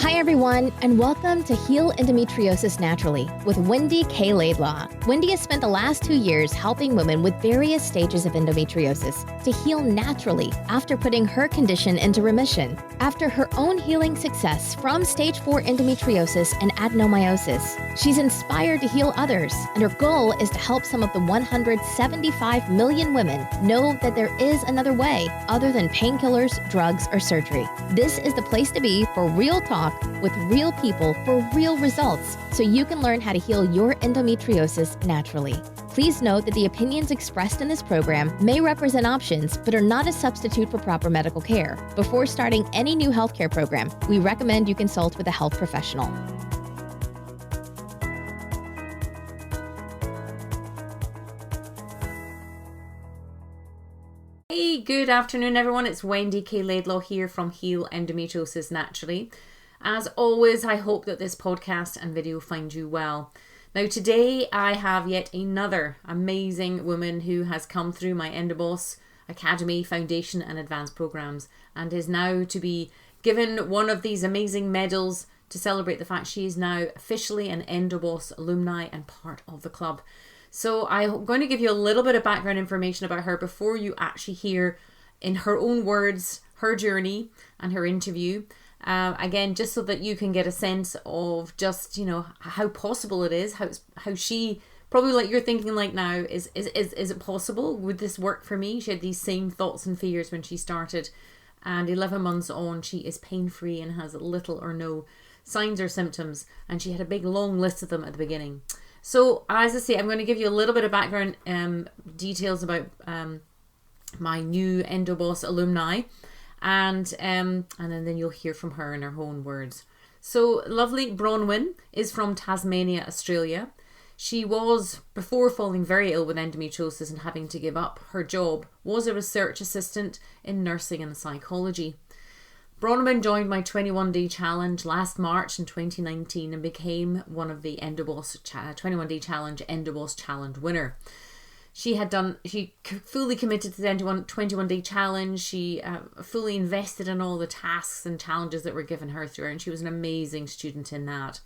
Hi everyone, and welcome to Heal Endometriosis Naturally with Wendy K Laidlaw. Wendy has spent the last 2 years helping women with various stages of endometriosis to heal naturally after putting her condition into remission. After her own healing success from stage 4 endometriosis and adenomyosis, she's inspired to heal others, and her goal is to help some of the 175 million women know that there is another way other than painkillers, drugs, or surgery. This is the place to be for real talk with real people for real results, so you can learn how to heal your endometriosis naturally. Please note that the opinions expressed in this program may represent options, but are not a substitute for proper medical care. Before starting any new healthcare program, we recommend you consult with a health professional. Hey, good afternoon everyone. It's Wendy K Laidlaw here from Heal Endometriosis Naturally. As always, I hope that this podcast and video find you well. Now today I have yet another amazing woman who has come through my EndoBoss Academy Foundation and Advanced programs and is now to be given one of these amazing medals to celebrate the fact she is now officially an EndoBoss alumni and part of the club. So I'm going to give you a little bit of background information about her before you actually hear in her own words her journey and her interview. Again, just so that you can get a sense of just, how possible it is, how she, probably like you're thinking like now, is it possible? Would this work for me? She had these same thoughts and fears when she started, and 11 months on, she is pain-free and has little or no signs or symptoms, and she had a big long list of them at the beginning. So as I say, I'm going to give you a little bit of background details about my new EndoBoss alumni, and then you'll hear from her in her own words. So lovely Bronwyn is from Tasmania, Australia. She was, before falling very ill with endometriosis and having to give up her job, was a research assistant in nursing and psychology. Bronwyn joined my 21-day challenge last March in 2019 and became one of the EndoBoss 21-day challenge EndoBoss challenge winner. She fully committed to the 21-day challenge. She fully invested in all the tasks and challenges that were given her through, and she was an amazing student in that.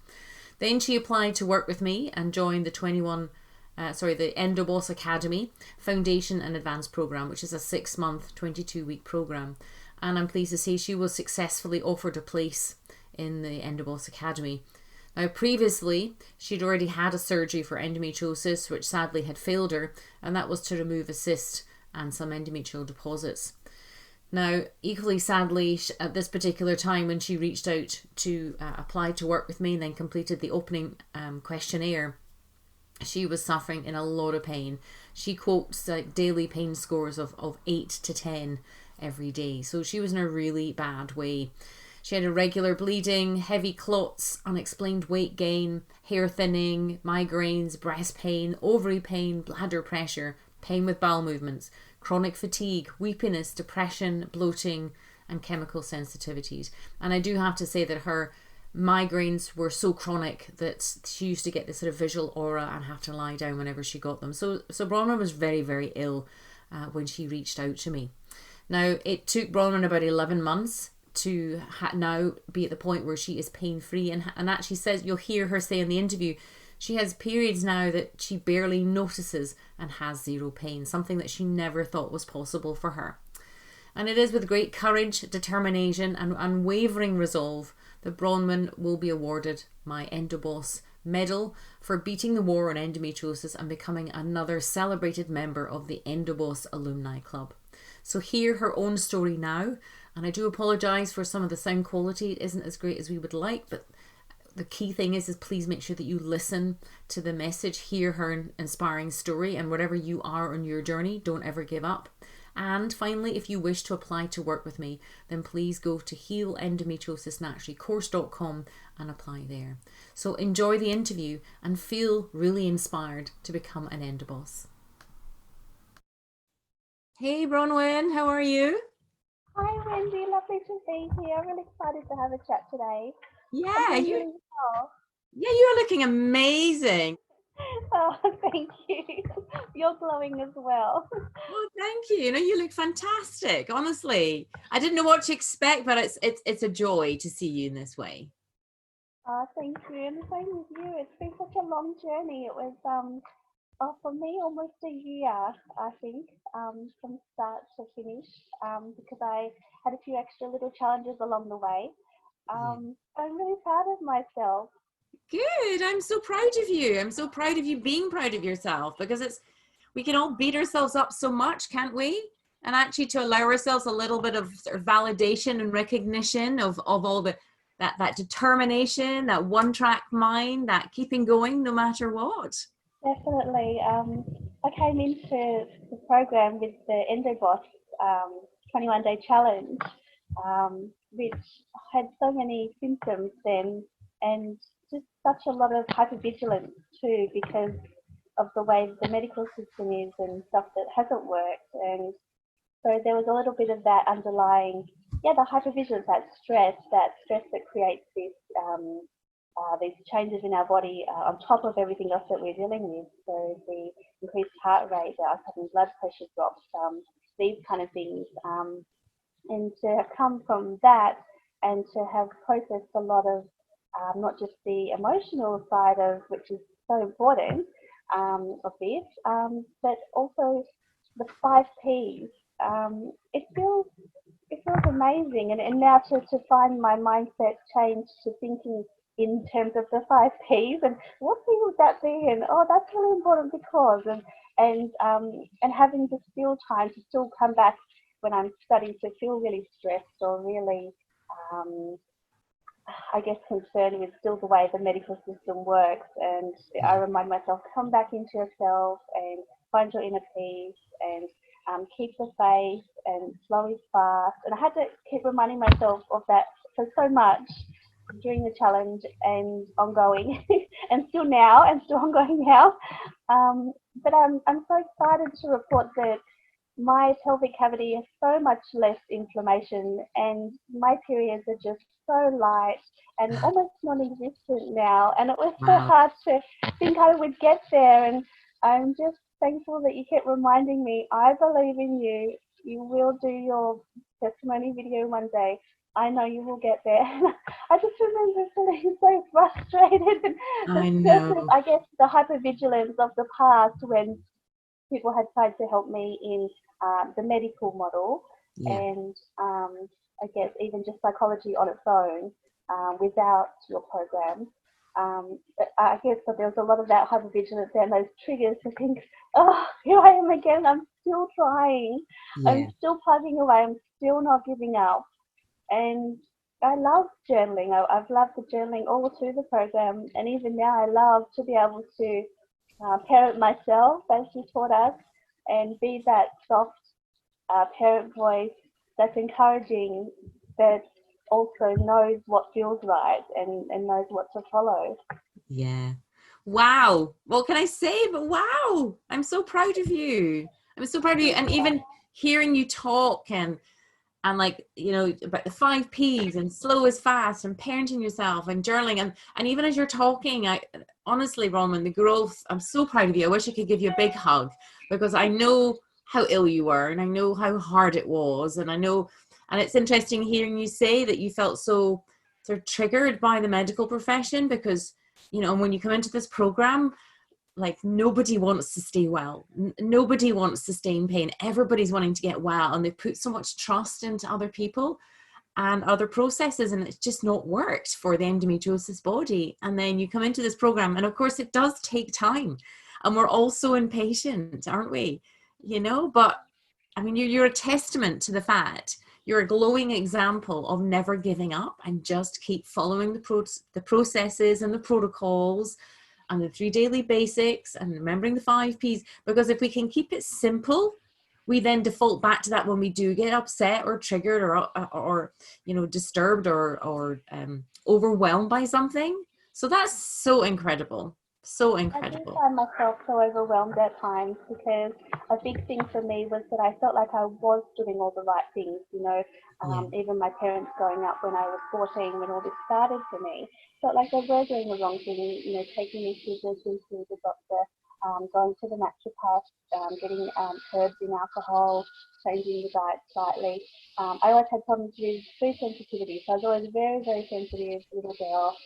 Then she applied to work with me and joined the the EndoBoss Academy Foundation and Advanced program, which is a 6-month, 22-week program. And I'm pleased to say she was successfully offered a place in the EndoBoss Academy. Now previously, she'd already had a surgery for endometriosis, which sadly had failed her, and that was to remove a cyst and some endometrial deposits. Now, equally sadly, at this particular time when she reached out to apply to work with me and then completed the opening questionnaire, she was suffering in a lot of pain. She quotes daily pain scores of 8 to 10 every day. So she was in a really bad way. She had irregular bleeding, heavy clots, unexplained weight gain, hair thinning, migraines, breast pain, ovary pain, bladder pressure, pain with bowel movements, chronic fatigue, weepiness, depression, bloating, and chemical sensitivities. And I do have to say that her migraines were so chronic that she used to get this sort of visual aura and have to lie down whenever she got them. So Bronwyn was very, very ill when she reached out to me. Now, it took Bronwyn about 11 months to now be at the point where she is pain-free, and actually says, you'll hear her say in the interview, she has periods now that she barely notices and has zero pain, something that she never thought was possible for her. And it is with great courage, determination and unwavering resolve that Bronwyn will be awarded my EndoBoss medal for beating the war on endometriosis and becoming another celebrated member of the EndoBoss Alumni Club. So hear her own story now, and I do apologise for some of the sound quality. It isn't as great as we would like, but the key thing is please make sure that you listen to the message, hear her inspiring story, and wherever you are on your journey, don't ever give up. And finally, if you wish to apply to work with me, then please go to healendometriosisnaturallycourse.com and apply there. So enjoy the interview and feel really inspired to become an EndoBoss. Hey Bronwyn, how are you? Hi Wendy, lovely to be here. I'm really excited to have a chat today. Yeah, you are looking amazing. Oh, thank you. You're glowing as well. Oh, thank you. You look fantastic. Honestly, I didn't know what to expect, but it's a joy to see you in this way. Thank you, and the same with you. It's been such a long journey. It was, for me, almost a year, I think, from start to finish, because I had a few extra little challenges along the way. Yeah. I'm really proud of myself. Good. I'm so proud of you. I'm so proud of you being proud of yourself, because we can all beat ourselves up so much, can't we? And actually to allow ourselves a little bit of sort of validation and recognition of all that determination, that one track mind, that keeping going no matter what. Definitely. I came into the program with the EndoBoss 21-day challenge, which had so many symptoms then, and just such a lot of hypervigilance too, because of the way the medical system is and stuff that hasn't worked. And so there was a little bit of that underlying, yeah, the hypervigilance, that stress that creates these changes in our body on top of everything else that we're dealing with. So the increased heart rate, our sudden blood pressure drops, these kind of things. And to have come from that and to have processed a lot of not just the emotional side of, which is so important of this, but also the 5 Ps. It feels amazing, and now to find my mindset change to thinking in terms of the 5 Ps and what thing would that be, and oh, that's really important because, and having the still time to still come back when I'm starting to feel really stressed or really um, I guess, concerned with still the way the medical system works. And I Yeah. remind myself, come back into yourself and find your inner peace and keep the faith and slow is fast. And I had to keep reminding myself of that for so much during the challenge and ongoing and still now and still ongoing now. But I'm so excited to report that my pelvic cavity has so much less inflammation and my periods are just so light and almost non-existent now, and it was so Wow. hard to think I would get there. And I'm just thankful that you kept reminding me, I believe in you, you will do your testimony video one day, I know you will get there. I just remember feeling so frustrated and the I stress of, know. I guess, the hypervigilance of the past when people had tried to help me in the medical model Yeah. and I guess even just psychology on its own without your program. I guess that there was a lot of that hypervigilance and those triggers to think, oh, here I am again. I'm still trying. I'm Yeah. still plugging away. I'm still not giving up. And I love journaling. I've loved the journaling all through the program. And even now, I love to be able to parent myself, as you taught us, and be that soft parent voice that's encouraging, that also knows what feels right and knows what to follow. Yeah. Wow. What can I say? But wow. I'm so proud of you. I'm so proud of you. And even hearing you talk and like, you know, about the 5 Ps and slow is fast and parenting yourself and journaling. And even as you're talking, I honestly, Bronwyn, the growth, I'm so proud of you. I wish I could give you a big hug, because I know how ill you were and I know how hard it was. And I know, and it's interesting hearing you say that you felt so sort of triggered by the medical profession, because, you know, when you come into this program, like nobody wants to stay well. Nobody wants to stay in pain. Everybody's wanting to get well, and they put so much trust into other people and other processes, and it's just not worked for the endometriosis body. And then you come into this program, and of course it does take time, and we're all so impatient, aren't we? You know, but I mean, you're a testament to the fact. You're a glowing example of never giving up and just keep following the processes and the protocols and the 3 daily basics and remembering the 5 Ps. Because if we can keep it simple, we then default back to that when we do get upset or triggered or you know, disturbed or overwhelmed by something. So that's so incredible. So I do incredible. find myself so overwhelmed at times because a big thing for me was that I felt like I was doing all the right things. Yeah. Even my parents growing up when I was 14, when all this started for me, felt like they were doing the wrong thing, taking me to the GP, the doctor, going to the naturopath, getting herbs in alcohol, changing the diet slightly. I always had problems with food sensitivity, so I was always a very, very sensitive little girl.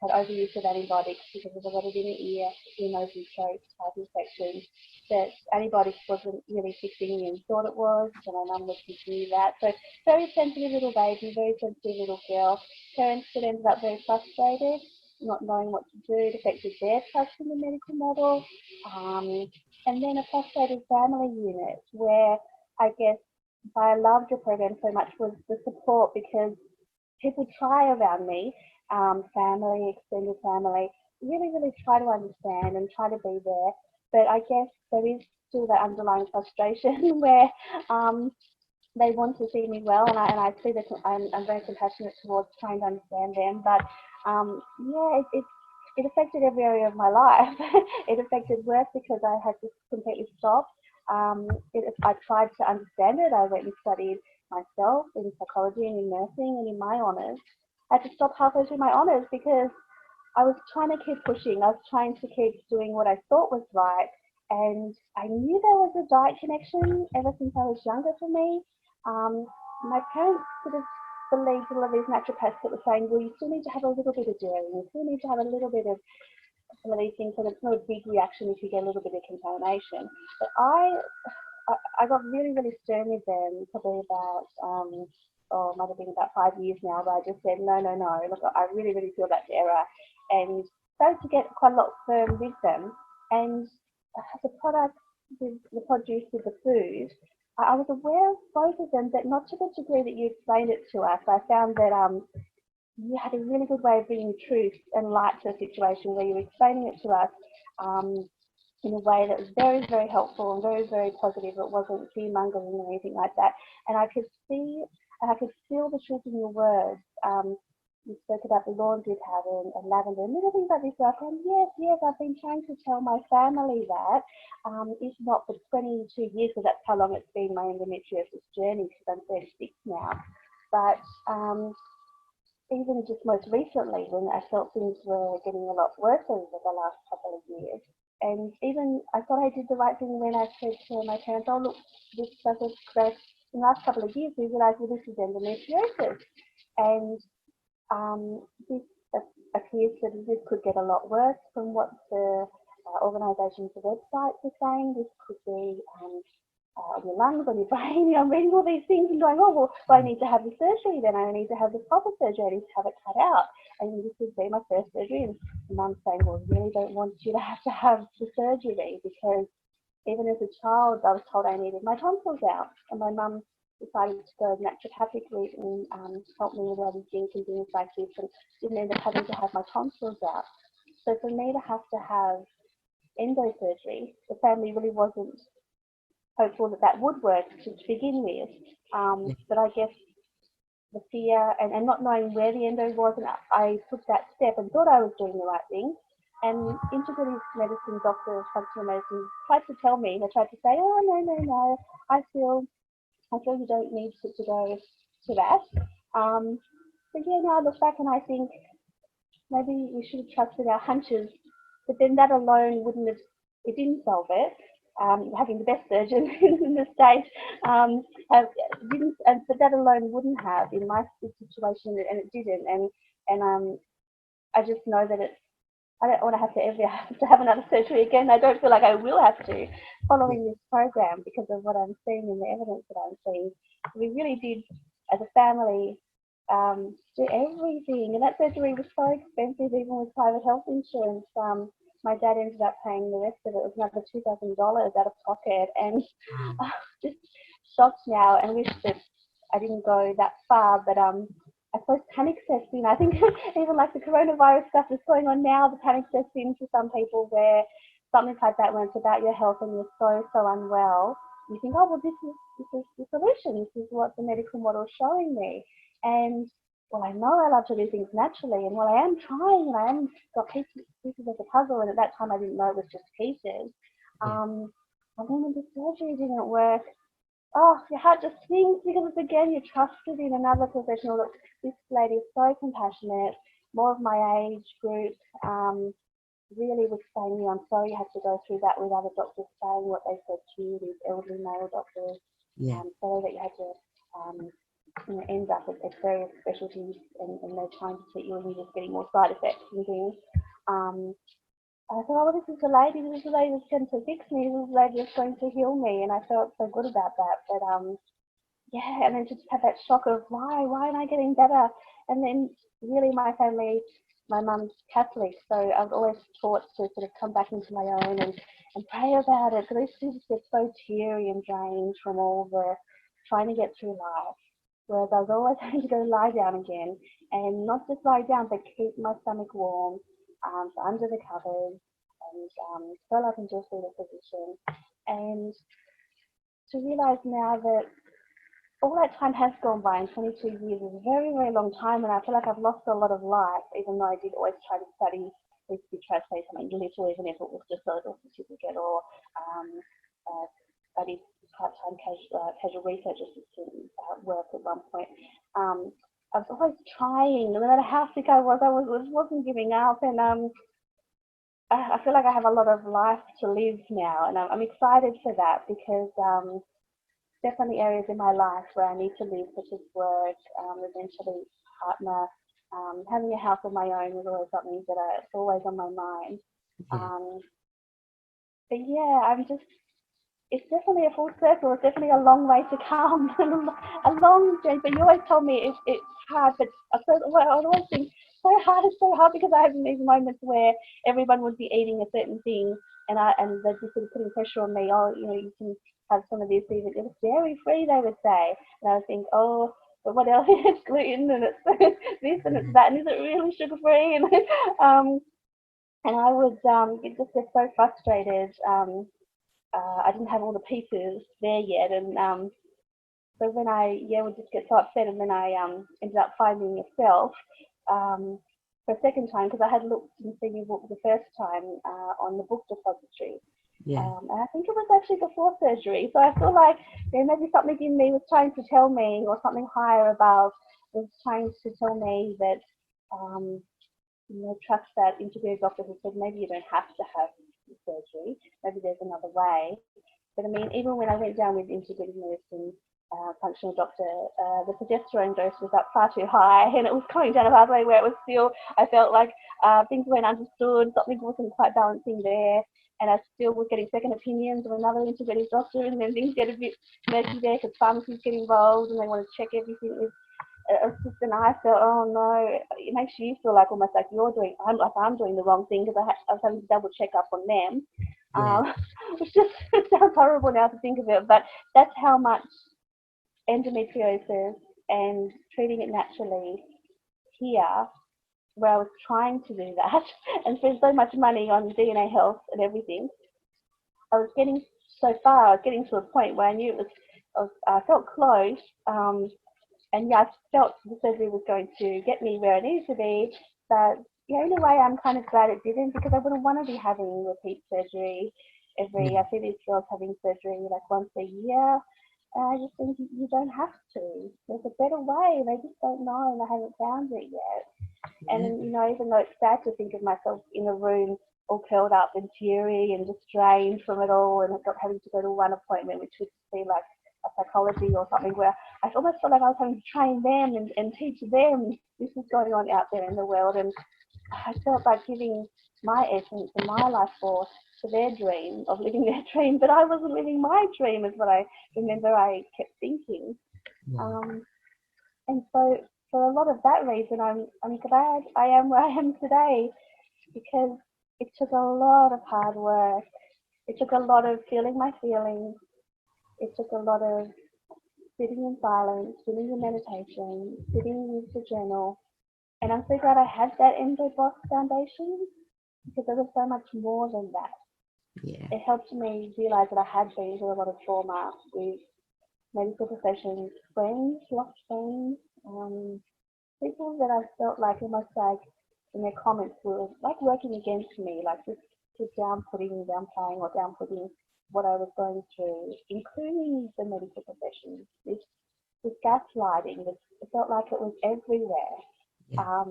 Had overuse of antibiotics because of a lot of inner ear, nose and throat type infections. That antibiotics wasn't really fixing me and thought it was, and my mum would continue that. So very sensitive little baby, very sensitive little girl. Parents that ended up very frustrated, not knowing what to do. It affected their trust in the medical model. And then a frustrated family unit where I guess why I loved the program so much was the support, because people try around me, family, extended family, really, really try to understand and try to be there. But I guess there is still that underlying frustration where they want to see me well, and I see that I'm very compassionate towards trying to understand them. But yeah, it affected every area of my life. It affected work because I had to completely stop. I tried to understand it. I went and studied myself in psychology and in nursing and in my honours. I had to stop halfway through my honours because I was trying to keep pushing. I was trying to keep doing what I thought was right. And I knew there was a diet connection ever since I was younger for me. My parents sort of believed a lot of these naturopaths that were saying, well, you still need to have a little bit of dairy, you still need to have a little bit of some of these things, and it's not a big reaction if you get a little bit of contamination. But I got really, really stern with them probably about, it might have been about 5 years now, but I just said, no, look, I really, really feel that's error. And started to get quite a lot firm with them. And the product, the produce with the food, I was aware of both of them, but not to the degree that you explained it to us. I found that you had a really good way of bringing truth and light to a situation where you were explaining it to us in a way that was very, very helpful and very, very positive. It wasn't fear-mongering or anything like that. And I could see and I could feel the truth in your words. You spoke about the laundry pattern and lavender and little things like this. I thought, yes, I've been trying to tell my family that, if not for 22 years, because that's how long it's been my endometriosis journey, because I'm 36 now. But even just most recently, when I felt things were getting a lot worse over the last couple of years, and even I thought I did the right thing when I said to my parents, oh look, this doesn't progress. In the last couple of years, we realised, well, this is endometriosis. And this appears that this could get a lot worse from what the organisations, the websites are saying. This could be on your lungs, on your brain. I'm reading all these things and going, oh, well, I need to have the surgery, then I need to have the proper surgery, I need to have it cut out. And this would be my first surgery. And Mum's saying, well, I really don't want you to have the surgery, because even as a child, I was told I needed my tonsils out. And my mum decided to go naturopathic route and help me with all these things and things like this, and didn't end up having to have my tonsils out. So for me to have endo surgery, the family really wasn't hopeful that would work to begin with. But I guess the fear and not knowing where the endo was, and I took that step and thought I was doing the right thing. And integrative medicine doctors, functional medicine, tried to tell me, they tried to say, oh, no, I feel you don't need to go to that. But yeah, now I look back and I think maybe we should have trusted our hunches, but then that alone it didn't solve it. Having the best surgeon in the state, but that alone wouldn't have in my situation, and it didn't. And I just know that I don't want to have to have another surgery again. I don't feel like I will have to following this program because of what I'm seeing and the evidence that I'm seeing. We really did, as a family, do everything. And that surgery was so expensive, even with private health insurance. My dad ended up paying the rest of it. It was another $2,000 out of pocket. And just shocked now and wish that I didn't go that far. But I suppose panic sets in. I think even like the coronavirus stuff that's going on now, the panic sets in for some people where something like that, when it's about your health and you're so unwell, you think, oh, well, this is the solution. This is what the medical model is showing me. And well, I know I love to do things naturally, and while I am trying, and I am got pieces of the puzzle, and at that time I didn't know it was just pieces. And then when the surgery didn't work, oh, your heart just sinks, because again, you're trusted in another professional. Look, this lady is so compassionate, more of my age group, really was saying, I'm sorry you had to go through that with other doctors saying what they said to you, these elderly male doctors. Yeah. Sorry that you had to end up at various specialties and they're trying to treat you and you're just getting more side effects and things. I thought, oh, this is the lady that's going to fix me, this is the lady that's going to heal me, and I felt so good about that. But yeah, and then just had that shock of why am I getting better? And then really my family, my mum's Catholic, so I was always taught to sort of come back into my own and pray about it, because I used to just get so teary and drained from all the trying to get through life. Whereas I was always having to go lie down again, and not just lie down, but keep my stomach warm, so under the covers, and curl up into a fetal position. And to realise now that all that time has gone by, and 22 years is a very, very long time, and I feel like I've lost a lot of life, even though I did always try to study, I used to try to say something little, even if it was just a little certificate, or studied part-time casual research assistant work at one point. I was always trying, no matter how sick I wasn't giving up, and I feel like I have a lot of life to live now, and I'm excited for that, because definitely areas in my life where I need to live, such as work, eventually partner, having a house of my own was always something that it's always on my mind. Yeah. But yeah, it's definitely a full circle. It's definitely a long way to come, a long journey. But you always told me it's hard, but I always think it's so hard because I have these moments where everyone would be eating a certain thing, and they'd be sort of putting pressure on me. Oh, you can have some of this, even if it's dairy free, they would say, and I would think, oh, but what else? It's gluten, and it's this and it's that, and is it really sugar free? And I would just get so frustrated. I didn't have all the pieces there yet, and so when I would just get so upset, and then I ended up finding myself for a second time, because I had looked and seen your book the first time on the book depository. Yeah. And I think it was actually before surgery, so I feel like there may be something in me was trying to tell me, or something higher above was trying to tell me that trust that integrated doctor who said maybe you don't have to have surgery, maybe there's another way. But I mean, even when I went down with integrative medicine, functional doctor, the progesterone dose was up far too high, and it was coming down a pathway where it was still, I felt like things weren't understood, something wasn't quite balancing there, and I still was getting second opinions of another integrative doctor, and then things get a bit murky there because pharmacies get involved and they want to check everything with assistant. I felt, oh no, it makes you feel like almost like I'm doing the wrong thing, because I was having to double check up on them. Yeah. It sounds horrible now to think of it, but that's how much endometriosis and treating it naturally here, where I was trying to do that and spend so much money on DNA health and everything, I was getting so far. I was getting to a point where I knew I felt close. And yeah, I felt the surgery was going to get me where I needed to be, but in a way I'm kind of glad it didn't, because I wouldn't want to be having repeat surgery I see these girls having surgery like once a year, and I just think you don't have to. There's a better way, they just don't know, and I haven't found it yet. And even though it's sad to think of myself in a room all curled up and teary and just drained from it all, and having to go to one appointment, which would be like a psychology or something, where I almost felt like I was having to train them and teach them this is going on out there in the world, and I felt like giving my essence and my life force to their dream of living their dream, but I wasn't living my dream, is what I remember I kept thinking. And so for a lot of that reason, I'm glad I am where I am today, because it took a lot of hard work. It took a lot of feeling my feelings. It took a lot of sitting in silence, sitting in meditation, sitting with the journal. And I'm so glad I had that EndoBoss foundation, because there was so much more than that. Yeah. It helped me realize that I had been through a lot of trauma with medical professions, friends, lost friends, people that I felt like almost like in their comments were like working against me, like just downplaying or downputting what I was going through, including the medical professions. This gaslighting, it felt like it was everywhere. Yeah.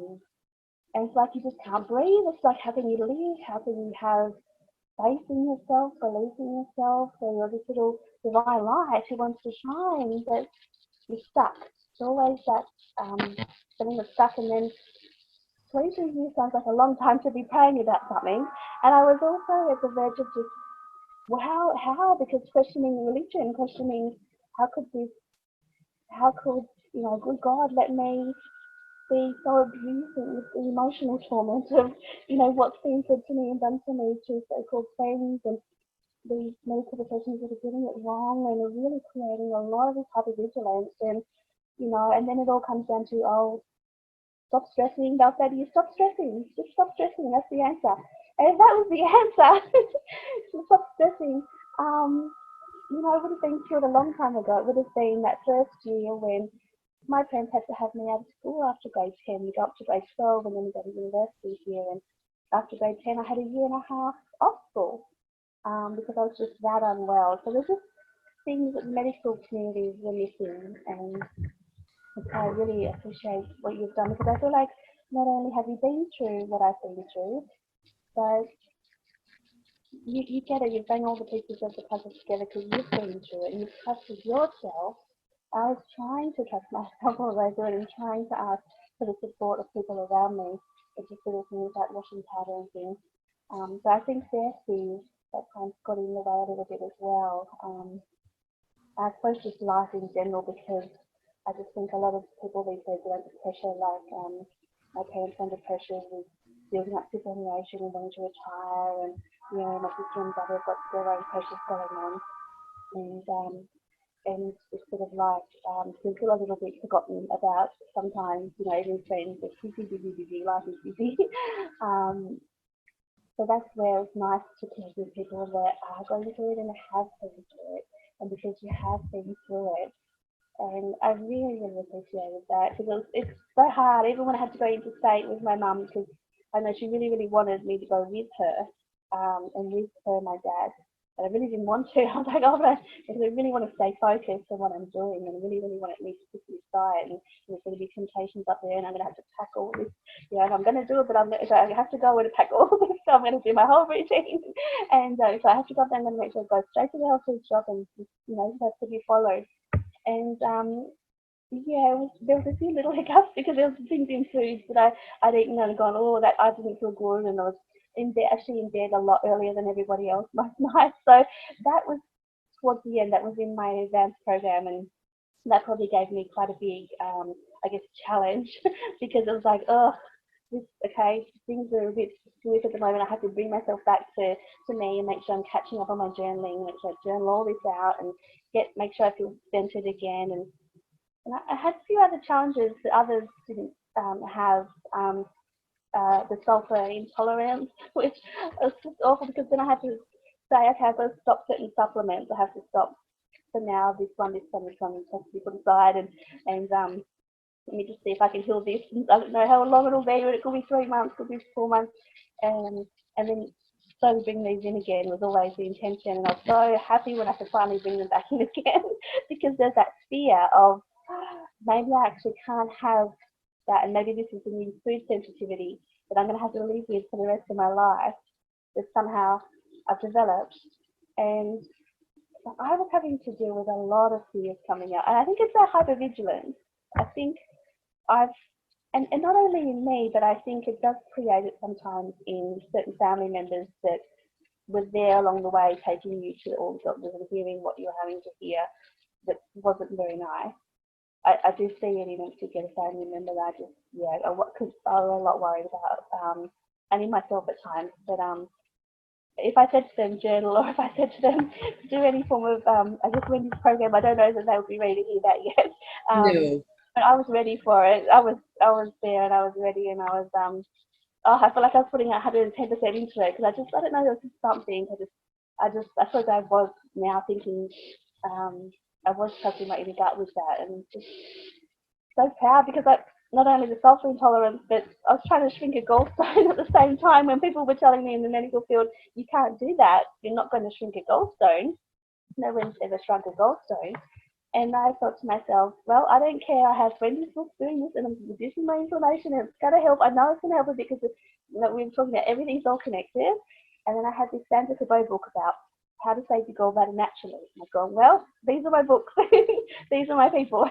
And it's like you just can't breathe. It's like, how can you live? How can you have faith in yourself, belief in yourself? So you're this little divine light who wants to shine, but you're stuck. It's always that feeling of stuck, and then 23 years sounds like a long time to be praying about something. And I was also at the verge of just, well, how? Because questioning religion, questioning how could this, how could, good God let me be so abusing with the emotional torment of, what's been said to me and done to me to so-called friends and these medical professionals that are getting it wrong and are really creating a lot of this hypervigilance and, and then it all comes down to, oh, stop stressing. They'll say to you, stop stressing. Just stop stressing. That's the answer. And if that was the answer, to stop stressing, it would have been cured a long time ago. It would have been that first year when my parents had to have me out of school after grade 10. We go up to grade 12 and then we go to university here. And after grade 10, I had a year and a half off school because I was just that unwell. So there's just things that the medical community were missing. And I really appreciate what you've done because I feel like not only have you been through what I've been through, but you get it, you bring all the pieces of the puzzle together because you've been through it and you've trusted yourself. I was trying to trust myself all the way through it and trying to ask for the support of people around me. It's just little things like washing powder and things. So I think therapy that kind of got in the way a little bit as well. I suppose just life in general because I just think a lot of people these days are under pressure, like my parents under pressure with building up superannuation and wanting to retire, and my sister and brother have got their own pressures going on, and it's sort of like feel a little bit forgotten about sometimes. Even friends are busy, life is busy. So that's where it's nice to connect with people that are going through it and have been through it, and because you have been through it. And I really, really appreciated that because it's so hard. Even when I had to go interstate with my mum, because I know she really, really wanted me to go with her and with her and my dad. But I really didn't want to. I was like, oh, but because I really want to stay focused on what I'm doing and I really, really want me to stick to this diet. And there's going to be temptations up there and I'm going to have to pack all this. And I'm going to do it, but so I have to go and pack all this. So I'm going to do my whole routine. And so I have to go up there and I'm going to make sure I go straight to the health food shop and, that's what you follow. And there was a few little hiccups because there was things in foods that I'd eaten and gone, oh, that I didn't feel good, and I was actually in bed a lot earlier than everybody else most nights. So that was towards the end. That was in my advanced program, and that probably gave me quite a big, challenge because it was like, oh, things are a bit stiff at the moment. I have to bring myself back to me and make sure I'm catching up on my journaling, make sure I journal all this out and make sure I feel centered again. And I had a few other challenges that others didn't have. The sulfur intolerance, which was just awful because then I had to say, okay, I've got to stop certain supplements. I have to stop for now this one, just have to be put aside, and let me just see if I can heal this. And I don't know how long it'll be, but it could be 3 months, could be 4 months, and then slowly bring these in again was always the intention. And I was so happy when I could finally bring them back in again because there's that fear of maybe I actually can't have that, and maybe this is a new food sensitivity that I'm going to have to live with for the rest of my life that somehow I've developed. And I was having to deal with a lot of fears coming out, and I think it's that hypervigilance. I think and not only in me, but I think it does create it sometimes in certain family members that was there along the way, taking you to all the doctors and hearing what you're having to hear that wasn't very nice. I do see it in a particular family member that I just, because I was a lot worried about, and in myself at times. But if I said to them journal, or if I said to them do any form of, Wendy's program, I don't know that they would be ready to hear that yet. No. But I was ready for it. I was there and I was ready, and I was, I feel like I was putting 110% into it because I don't know, there was just something. I suppose I was now thinking, I was trusting my inner gut with that, and just so proud because not only the sulfur intolerance, but I was trying to shrink a gallstone at the same time when people were telling me in the medical field, you can't do that, you're not going to shrink a gallstone. No one's ever shrunk a gallstone. And I thought to myself, well, I don't care. I have Wendy's book doing this, and I'm reducing my inflammation, and it's going to help. I know it's going to help because we were talking about everything's all connected. And then I had this Sandra Cabot book about how to save your gallbladder naturally. And I've gone, well, these are my books. These are my people.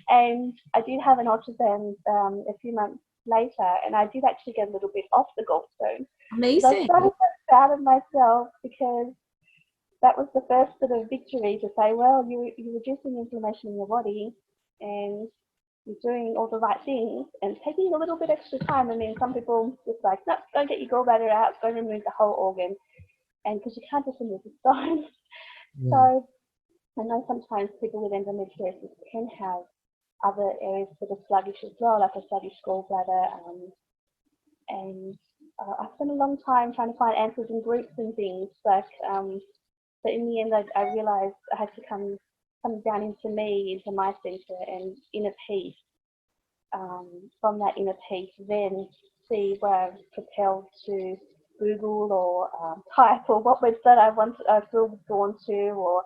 And I did have an ultrasound a few months later, and I did actually get a little bit off the gallstone. So I Amazing. started so proud of myself because that was the first sort of victory to say, well, you're reducing inflammation in your body and you're doing all the right things and taking a little bit extra time. I mean, some people just like, no, go get your gallbladder out, go remove the whole organ, and because you can't just remove the stone. Yeah. So I know sometimes people with endometriosis can have other areas that are sluggish as well, like a sluggish gallbladder. And I spent a long time trying to find answers in groups and things, but in the end, I realized I had to come down into me, into my center and inner peace. From that inner peace, then see where I'm propelled to Google or type, or what website I feel drawn to, or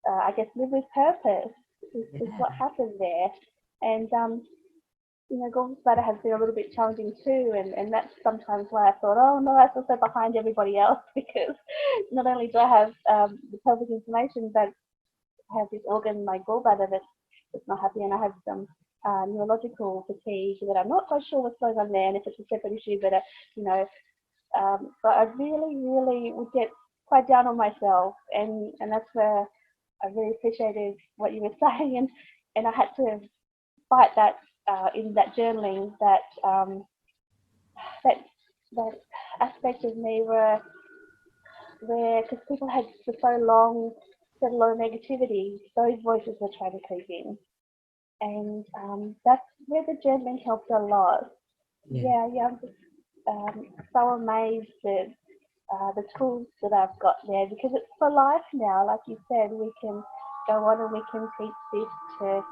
I guess live with purpose is what happened there. And gallbladder has been a little bit challenging too, and that's sometimes why I thought, oh no, I feel so behind everybody else, because not only do I have the pelvic inflammation, but I have this organ, my gallbladder, that's not happy, and I have some neurological fatigue that I'm not quite sure what's going on there, and if it's a separate issue, but so I really, really would get quite down on myself, and that's where I really appreciated what you were saying, and I had to fight that in that journaling, that aspect of me where because people had for so long said a lot of negativity, those voices were trying to creep in, and that's where the journaling helped a lot. I'm just so amazed at the tools that I've got there, because it's for life now. Like you said, we can go on and we can teach this to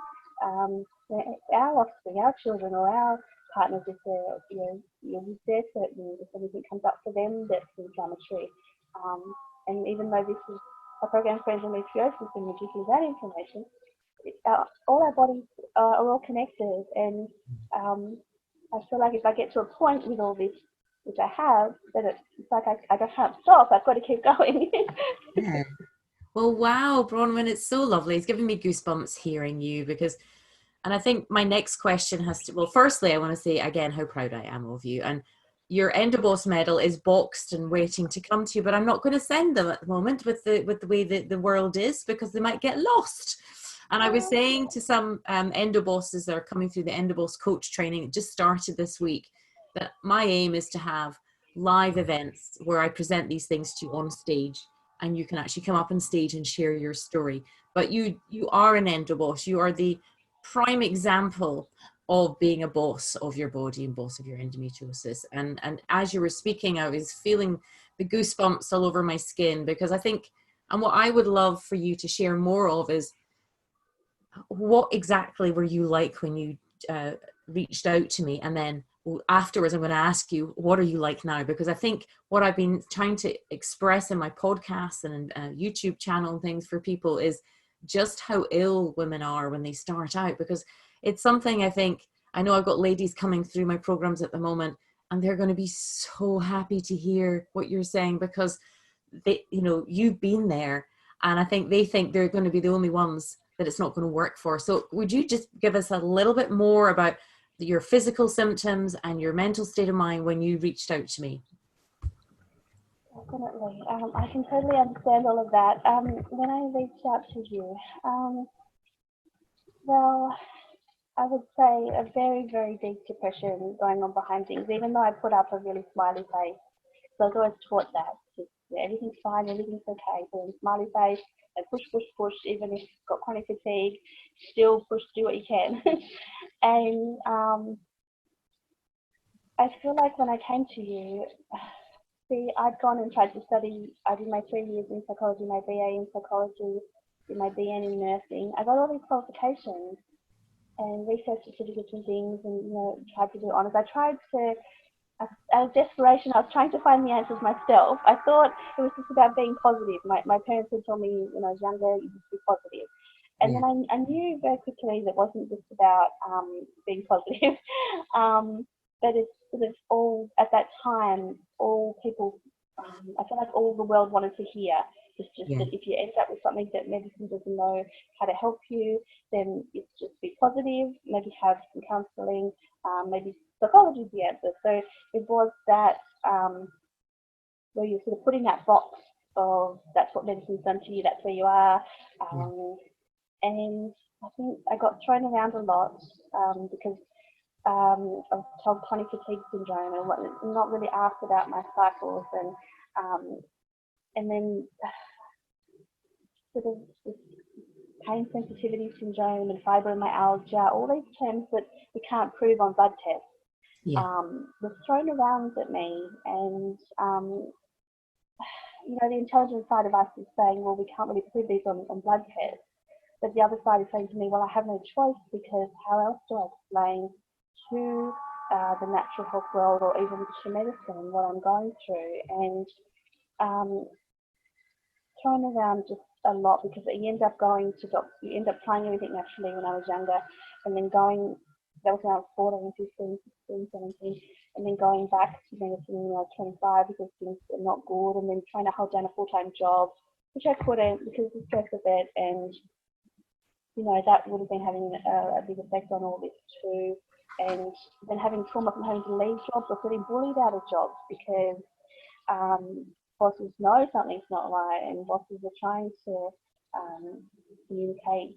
our offspring, our children, or our partners if they're certain, if anything comes up for them that's inflammatory. And even though this is a program for endometriosis and reducing that inflammation, all our bodies are all connected, and I feel like if I get to a point with all this, which I have, that it's like I can't stop. I've got to keep going. Yeah. Well, wow, Bronwyn, it's so lovely. It's giving me goosebumps hearing you, and I think my next question has to, well, firstly, I want to say again how proud I am of you. And your EndoBoss medal is boxed and waiting to come to you, but I'm not going to send them at the moment with the way that the world is, because they might get lost. And I was saying to some EndoBosses that are coming through the EndoBoss coach training, it just started this week, that my aim is to have live events where I present these things to you on stage, and you can actually come up on stage and share your story. But you are an EndoBoss. You are the prime example of being a boss of your body and boss of your endometriosis. And as you were speaking, I was feeling the goosebumps all over my skin, because I think, and what I would love for you to share more of is, what exactly were you like when you reached out to me? And then afterwards, I'm going to ask you, what are you like now? Because I think what I've been trying to express in my podcast and YouTube channel and things for people is just how ill women are when they start out, because it's something I know I've got ladies coming through my programs at the moment, and they're going to be so happy to hear what you're saying, because they, you've been there, and I think they think they're going to be the only ones that it's not going to work for. So would you just give us a little bit more about your physical symptoms and your mental state of mind when you reached out to me? Definitely. I can totally understand all of that. When I reached out to you, well, I would say a very, very deep depression going on behind things, even though I put up a really smiley face. So I was always taught that. Just, everything's fine, everything's okay. So smiley face, and push, push, push, even if you've got chronic fatigue, still push, do what you can. And I feel like when I came to you, see, I'd gone and tried to study. I did my 3 years in psychology, my BA in psychology, did my BN in nursing. I got all these qualifications and research certificates and things, and tried to do honours. I tried to, out of desperation, I was trying to find the answers myself. I thought it was just about being positive. My parents had told me when I was younger, you just be positive. And then I knew very quickly that it wasn't just about being positive, but it's sort of all, at that time, all people, I feel like all the world wanted to hear is just that if you end up with something that medicine doesn't know how to help you, then it's just be positive, maybe have some counselling, maybe psychology is the answer. So it was that where you're sort of putting that box of that's what medicine's done to you, that's where you are. And I think I got thrown around a lot because I was told chronic fatigue syndrome and not really asked about my cycles, and then sort of this pain sensitivity syndrome and fibromyalgia, all these terms that we can't prove on blood tests, was thrown around at me. And you know, the intelligent side of us is saying, well, we can't really prove these on blood tests. But the other side is saying to me, well, I have no choice, because how else do I explain to the natural health world or even to medicine what I'm going through? And thrown around just a lot, because you end up going to doctors, you end up trying everything naturally when I was younger, and then going, that was when I was 14, 15, 16, 17, and then going back to medicine when I was 25 because things were not good, and then trying to hold down a full-time job, which I couldn't because of the stress of it, and you know, that would have been having a big effect on all this too. And then having trauma from having to leave jobs or feeling bullied out of jobs because bosses know something's not right, and bosses are trying to communicate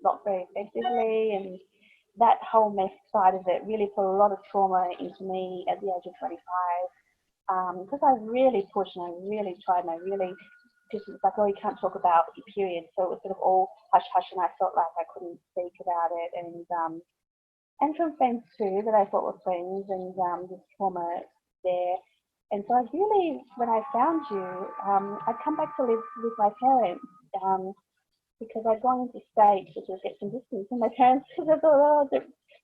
not very effectively, and that whole mess side of it really put a lot of trauma into me at the age of 25, because I really pushed and I really tried and I really just was like, oh, you can't talk about your period, so it was sort of all hush hush, and I felt like I couldn't speak about it, and from friends too that I thought were friends, and this trauma there. And so I really, when I found you, I'd come back to live with my parents because I'd gone into state to just get some distance from my parents, because I thought, oh,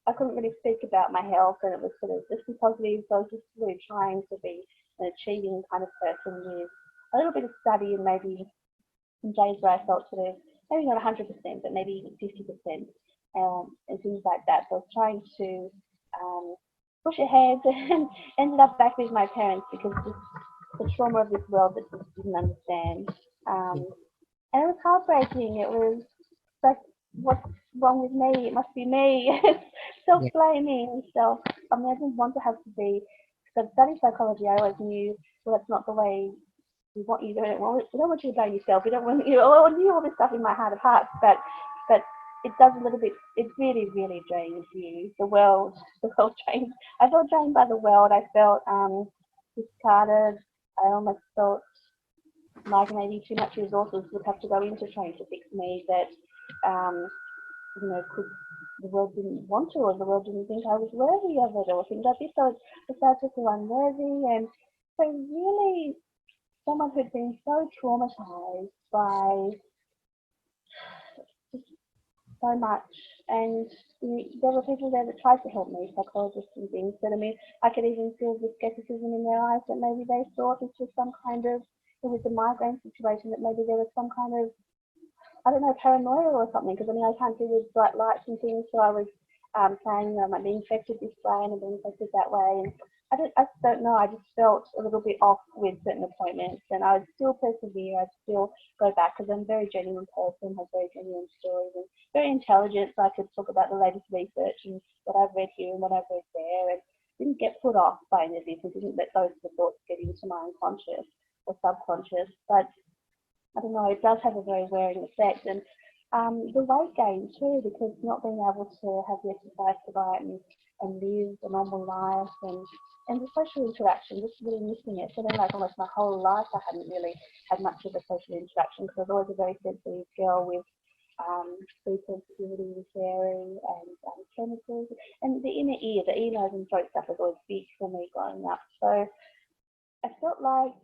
I couldn't really speak about my health, and it was sort of just be positive. So I was just really trying to be an achieving kind of person with a little bit of study, and maybe some days where I felt sort of, maybe not 100%, but maybe 50%, and things like that. So I was trying to push ahead and ended up back with my parents because just the trauma of this world that just didn't understand. And it was heartbreaking. It was like, what's wrong with me? It must be me. Self-blaming, I didn't want to have to be, because I've studied psychology, I always knew, well, that's not the way we want you to do it. Well, we don't want you to blame yourself. We don't want you, I knew all this stuff in my heart of hearts, but it does a little bit, it really, really drains you. The world drains. I felt drained by the world. I felt discarded. I almost felt like maybe too much resources would have to go into trying to fix me, that, you know, the world didn't want to, or the world didn't think I was worthy of it, or things like this. So I started to feel unworthy. And so really, someone who'd been so traumatized by so much, and there were people there that tried to help me, psychologists and things, but I mean, I could even feel the skepticism in their eyes that maybe they thought this was some kind of, it was a migraine situation, that maybe there was some kind of, I don't know, paranoia or something, because I mean, I can't do with bright lights and things, so I was saying, you know, I might be infected this way and I'm being infected that way, and I don't know, I just felt a little bit off with certain appointments, and I would still persevere, I'd still go back, because I'm a very genuine person, have very genuine stories, and very intelligent, so I could talk about the latest research and what I've read here and what I've read there, and didn't get put off by any of this, and didn't let those thoughts get into my unconscious or subconscious. But I don't know, it does have a very wearing effect. And the weight gain too, because not being able to have the exercise to diet and live a normal life, and the social interaction, just really missing it. So then, like, almost my whole life I hadn't really had much of a social interaction, because I was always a very sensitive girl with food sensitivity, sharing, and chemicals. And the inner ear, the ear, nose and throat stuff was always big for me growing up. So I felt like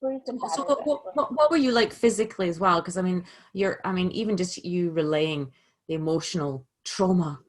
bruised and battered. So what were you like physically as well? Because I mean, even just you relaying the emotional trauma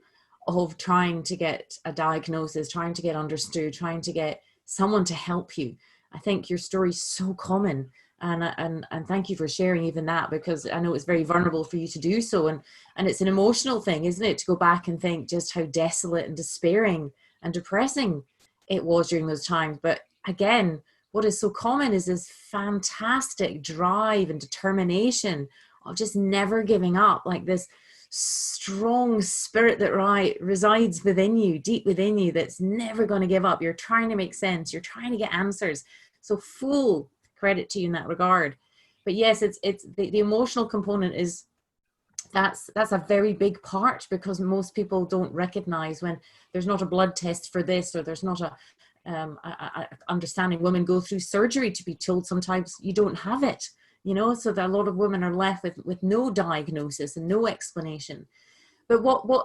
of trying to get a diagnosis, trying to get understood, trying to get someone to help you. I think your story is so common, And thank you for sharing even that, because I know it's very vulnerable for you to do so. And it's an emotional thing, isn't it? To go back and think just how desolate and despairing and depressing it was during those times. But again, what is so common is this fantastic drive and determination of just never giving up, like this strong spirit that resides within you, deep within you, that's never going to give up. You're trying to make sense. You're trying to get answers. So full credit to you in that regard. But yes, it's the emotional component is that's a very big part, because most people don't recognize when there's not a blood test for this, or there's not a understanding. Women go through surgery to be told sometimes you don't have it, you know, so that a lot of women are left with no diagnosis and no explanation. But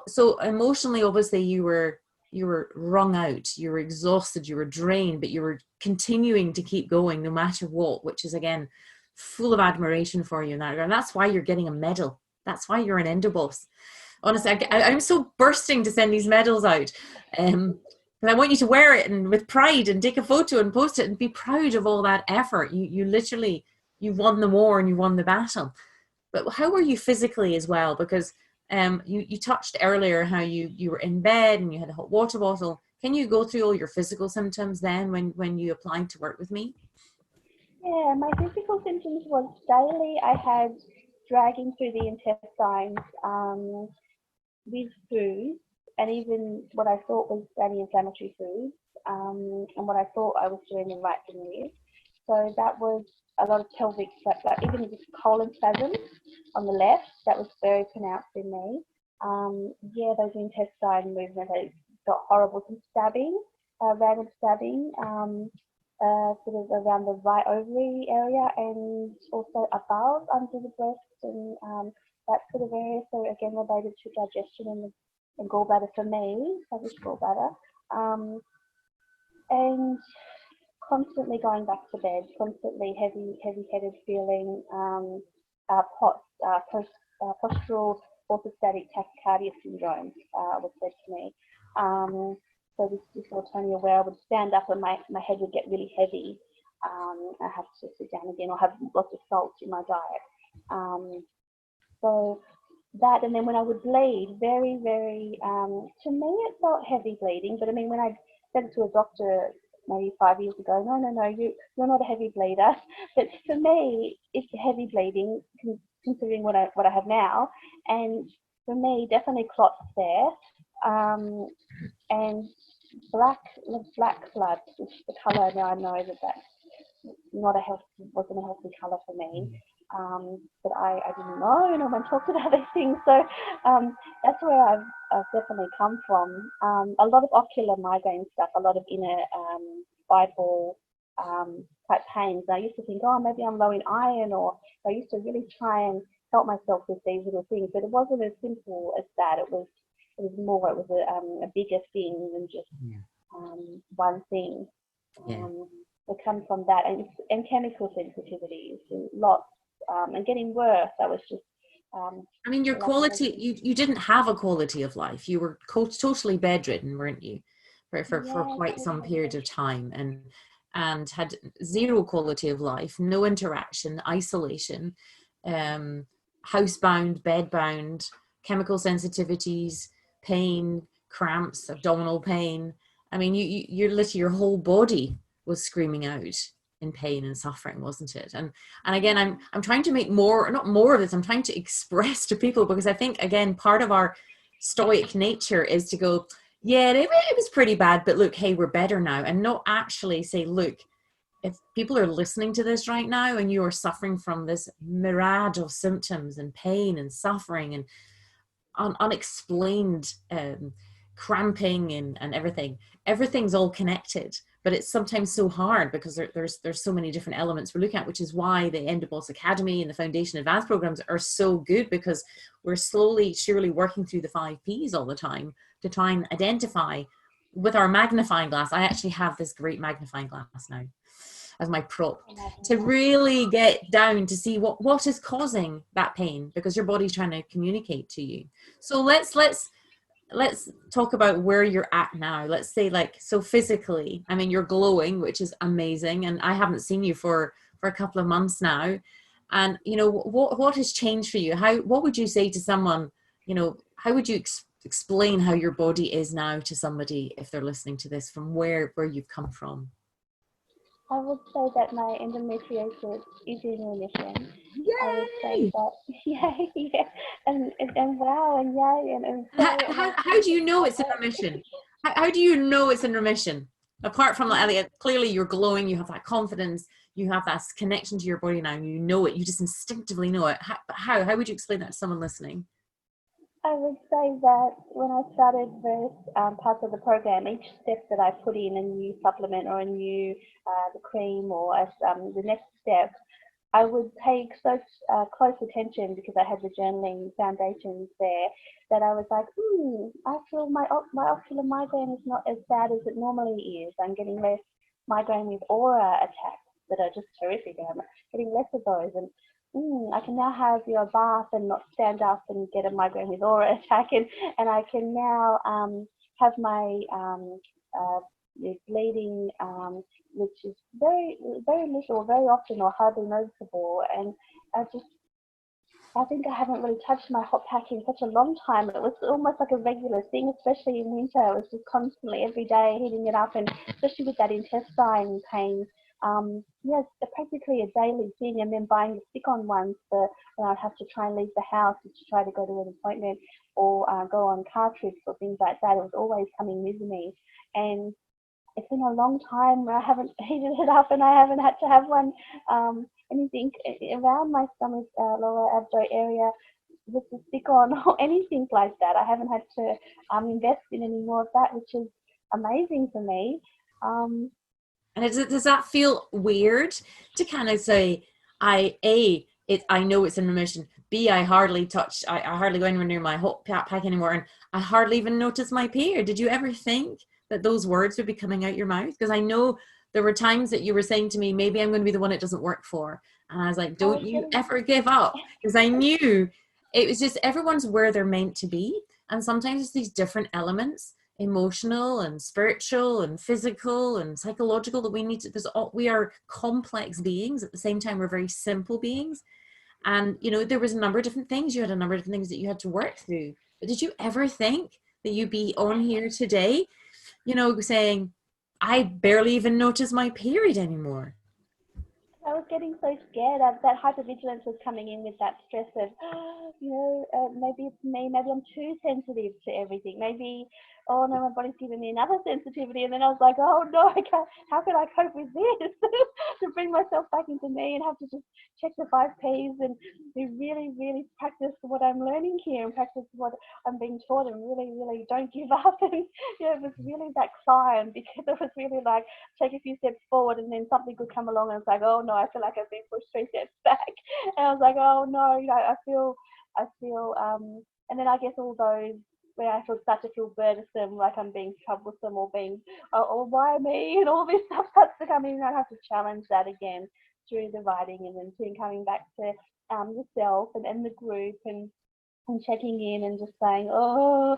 so emotionally, obviously you were wrung out, you were exhausted, you were drained, but you were continuing to keep going no matter what, which is again full of admiration for you in that regard. And that's why you're getting a medal. That's why you're an EndoBoss. Honestly, I'm so bursting to send these medals out. And I want you to wear it and with pride and take a photo and post it and be proud of all that effort. You literally, you won the war and you won the battle. But how were you physically as well? Because you touched earlier how you were in bed and you had a hot water bottle. Can you go through all your physical symptoms then when you applied to work with me? Yeah, my physical symptoms was daily. I had dragging through the intestines with food, and even what I thought was anti-inflammatory foods, and what I thought I was doing the right thing with. So that was a lot of pelvic, like even just colon spasms on the left, that was very pronounced in me. Yeah, those intestine movements, I got horrible, some stabbing, random stabbing, sort of around the right ovary area and also above under the breast and that sort of area. So again, related to digestion and gallbladder for me, sluggish gallbladder. And constantly going back to bed, constantly heavy-headed feeling, postural orthostatic tachycardia syndrome was said to me. So this dystonia where I would stand up and my head would get really heavy. I have to sit down again or have lots of salt in my diet. So that, and then when I would bleed, very, very, to me it felt heavy bleeding, but I mean when I said it to a doctor maybe 5 years ago, no, you're not a heavy bleeder. But for me, it's heavy bleeding, considering what I have now. And for me, definitely clots there. And black blood, which the colour, now I know that's wasn't a healthy colour for me. But I didn't know, no one talked about these things. So that's where I've definitely come from. A lot of ocular migraine stuff, a lot of inner eyeball type pains. I used to think, oh, maybe I'm low in iron, or I used to really try and help myself with these little things. But it wasn't as simple as that. It was more, it was a bigger thing than just one thing. It comes from that, and chemical sensitivities, and lots, and getting worse. That was just. I mean, your quality, you didn't have a quality of life. You were totally bedridden, weren't you, for quite some period of time, and had zero quality of life, no interaction, isolation, housebound, bedbound, chemical sensitivities, pain, cramps, abdominal pain. I mean, you're literally, your whole body was screaming out in pain and suffering, wasn't it? And again, I'm trying to make not more of this, I'm trying to express to people, because I think, again, part of our stoic nature is to go, yeah, it was pretty bad, but look, hey, we're better now. And not actually say, look, if people are listening to this right now and you are suffering from this myriad of symptoms and pain and suffering and unexplained cramping and everything's all connected. But it's sometimes so hard because there's so many different elements we're looking at, which is why the EndoBoss Academy and the Foundation Advanced programs are so good, because we're slowly, surely working through the 5 Ps all the time to try and identify with our magnifying glass. I actually have this great magnifying glass now as my prop to really get down to see what is causing that pain, because your body's trying to communicate to you. So let's talk about where you're at now. Let's say, like, so physically, I mean, you're glowing, which is amazing. And I haven't seen you for for a couple of months now. And, you know, what has changed for you? What would you say to someone, you know, how would you explain how your body is now to somebody if they're listening to this from where you've come from? I would say that my endometriosis is in remission. I would say Yay! that, yeah, and wow, and yay, and so. How do you know it's in remission? How do you know it's in remission? Apart from that, Elliot, clearly you're glowing, you have that confidence, you have that connection to your body now, you know it, you just instinctively know it. How would you explain that to someone listening? I would say that when I started this part of the program, each step that I put in, a new supplement or a new the cream or the next step, I would take such close attention because I had the journaling foundations there that I was like, I feel my ocular migraine is not as bad as it normally is. I'm getting less migraine with aura attacks that are just terrific. I'm getting less of those, and I can now have bath and not stand up and get a migraine with aura attack, and I can now have my bleeding, which is very, very little, very often or hardly noticeable. And I think I haven't really touched my hot pack in such a long time. It was almost like a regular thing, especially in winter. It was just constantly every day heating it up, and especially with that intestine pain. Yes, practically a daily thing, and then buying the stick-on ones for when I'd have to try and leave the house to try to go to an appointment or go on car trips or things like that. It was always coming with me, and it's been a long time where I haven't heated it up and I haven't had to have one anything around my stomach, lower abdo area with the stick on or anything like that. I haven't had to invest in any more of that, which is amazing for me. And does that feel weird to kind of say, I know it's in remission. B, I hardly go anywhere near my hot pack anymore, and I hardly even notice my period. Did you ever think that those words would be coming out your mouth? Because I know there were times that you were saying to me, maybe I'm going to be the one it doesn't work for. And I was like, don't you ever give up. Because I knew it was just everyone's where they're meant to be. And sometimes it's these different elements, emotional and spiritual and physical and psychological, that we need to, we are complex beings. At the same time, we're very simple beings. And, you know, there was a number of different things. You had a number of different things that you had to work through. But did you ever think that you'd be on here today, you know, saying, I barely even notice my period anymore? I was getting so scared. That hypervigilance was coming in with that stress of, maybe it's me. Maybe I'm too sensitive to everything. Maybe, oh no, my body's giving me another sensitivity. And then I was like, oh no, I can't. How can I cope with this? To bring myself back into me and have to just check the 5 Ps and really, really practice what I'm learning here and practice what I'm being taught and really, really don't give up. And it was really that climb, because it was really like take a few steps forward and then something could come along and it's like, oh no, I feel like I've been pushed 3 steps back. And I was like, oh no, I feel, and then I guess all those where I start to feel burdensome, like I'm being troublesome or being, oh, why me? And all this stuff starts to come in, and I have to challenge that again through the writing, and then through coming back to yourself and the group and checking in and just saying, oh,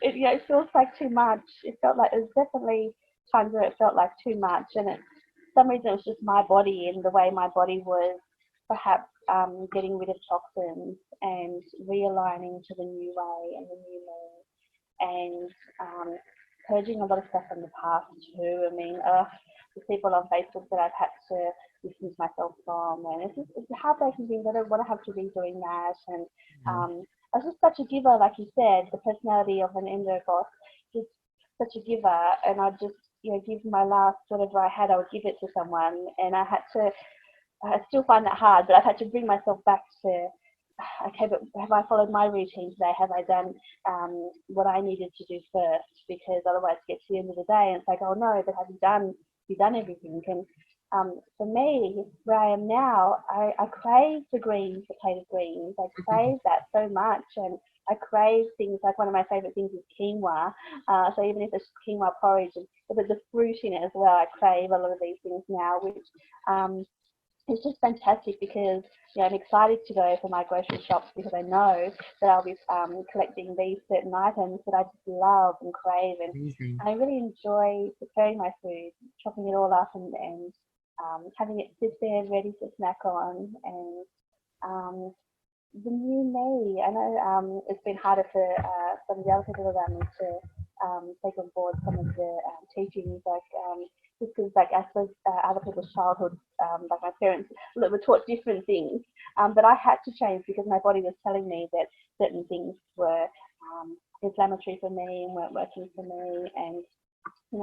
it feels like too much. It felt like, it was definitely times where it felt like too much, and for some reason it was just my body and the way my body was perhaps getting rid of toxins and realigning to the new way and the new me, and purging a lot of stuff from the past too. I mean, the people on Facebook that I've had to distance myself from, and it's a heartbreaking thing. I don't want to have to be doing that. And I was just such a giver, like you said. The personality of an EndoBoss is such a giver, and I just give my last whatever I had, I would give it to someone, and I still find that hard, but I've had to bring myself back to, okay, but have I followed my routine today? Have I done what I needed to do first? Because otherwise it gets to the end of the day and it's like, oh no, but have you done everything? And for me, where I am now, I crave the greens, the plate of greens. I crave that so much, and I crave things like, one of my favourite things is quinoa. So even if it's quinoa porridge, and with the fruit in it as well, I crave a lot of these things now, which it's just fantastic, because I'm excited to go for my grocery shops, because I know that I'll be collecting these certain items that I just love and crave, and I really enjoy preparing my food, chopping it all up and having it sit there ready to snack on, and the new me. I know it's been harder for some of the other people around me to take on board some of the teachings, like just because, like, I suppose other people's childhood, like my parents, were taught different things, but I had to change because my body was telling me that certain things were inflammatory for me and weren't working for me, and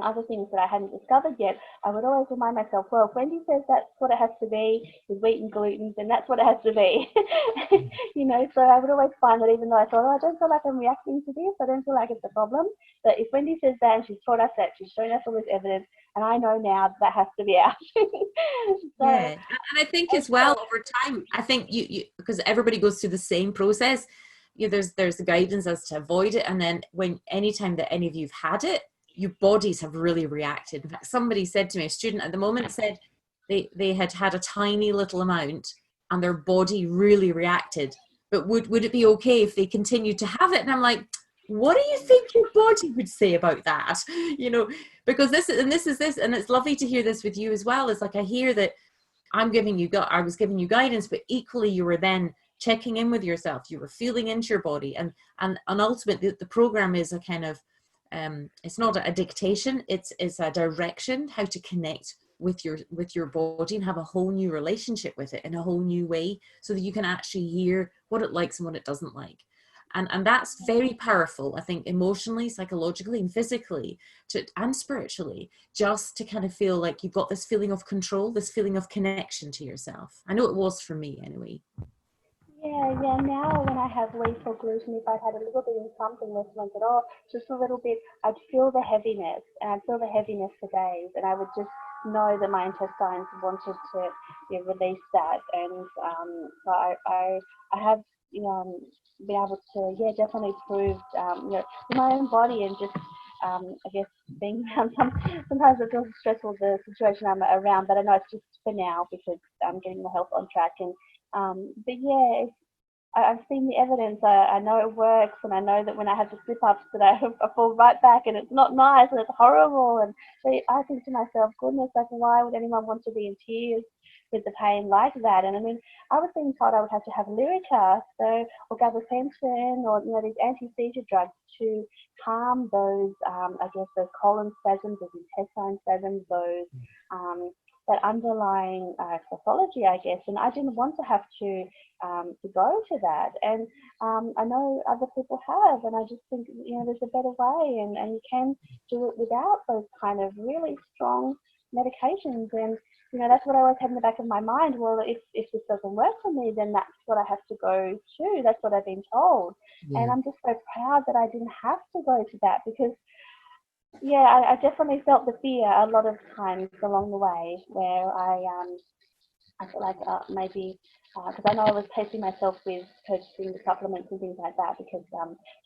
other things that I hadn't discovered yet. I would always remind myself, well, if Wendy says that's what it has to be, with wheat and gluten, then that's what it has to be. So I would always find that even though I thought, oh, I don't feel like I'm reacting to this, I don't feel like it's a problem, but if Wendy says that and she's taught us that, she's shown us all this evidence, and I know now that has to be out. Yeah, and I think as well over time, I think you because everybody goes through the same process. There's the guidance as to avoid it, and then anytime that any of you've had it, your bodies have really reacted. In fact, somebody said to me, a student at the moment said they had a tiny little amount and their body really reacted. But would it be okay if they continued to have it? And I'm like, what do you think your body would say about that? Because this is this, and it's lovely to hear this with you as well. It's like, I hear that I was giving you guidance, but equally you were then checking in with yourself. You were feeling into your body, and ultimately the program is a kind of it's not a dictation, it's a direction how to connect with your body and have a whole new relationship with it in a whole new way, so that you can actually hear what it likes and what it doesn't like. And that's very powerful, I think, emotionally, psychologically, and physically, and spiritually, just to kind of feel like you've got this feeling of control, this feeling of connection to yourself. I know it was for me anyway. Yeah. Now when I have wheat or gluten, if I'd had a little bit of something less once at all, just a little bit, I'd feel the heaviness, and I'd feel the heaviness for days, and I would just know that my intestines wanted to release that, and so I have been able to definitely proved in my own body, and just I guess being around sometimes it feels stressful, the situation I'm around, but I know it's just for now because I'm getting my health on track. And but yeah, I've seen the evidence. I know it works, and I know that when I have the slip-ups that I fall right back, and it's not nice, and it's horrible. And so I think to myself, goodness, like, why would anyone want to be in tears with the pain like that? And I mean, I was being told I would have to have Lyrica, or gabapentin, or these anti-seizure drugs to calm those, I guess, those colon spasms, those intestine spasms, those that underlying pathology, I guess. And I didn't want to have to go to that. And I know other people have, and I just think there's a better way, and you can do it without those kind of really strong medications. And that's what I always had in the back of my mind. Well, if this doesn't work for me, then that's what I have to go to. That's what I've been told. Yeah. And I'm just so proud that I didn't have to go to that, because I definitely felt the fear a lot of times along the way, where I feel like maybe because I know I was pacing myself with purchasing the supplements and things like that, because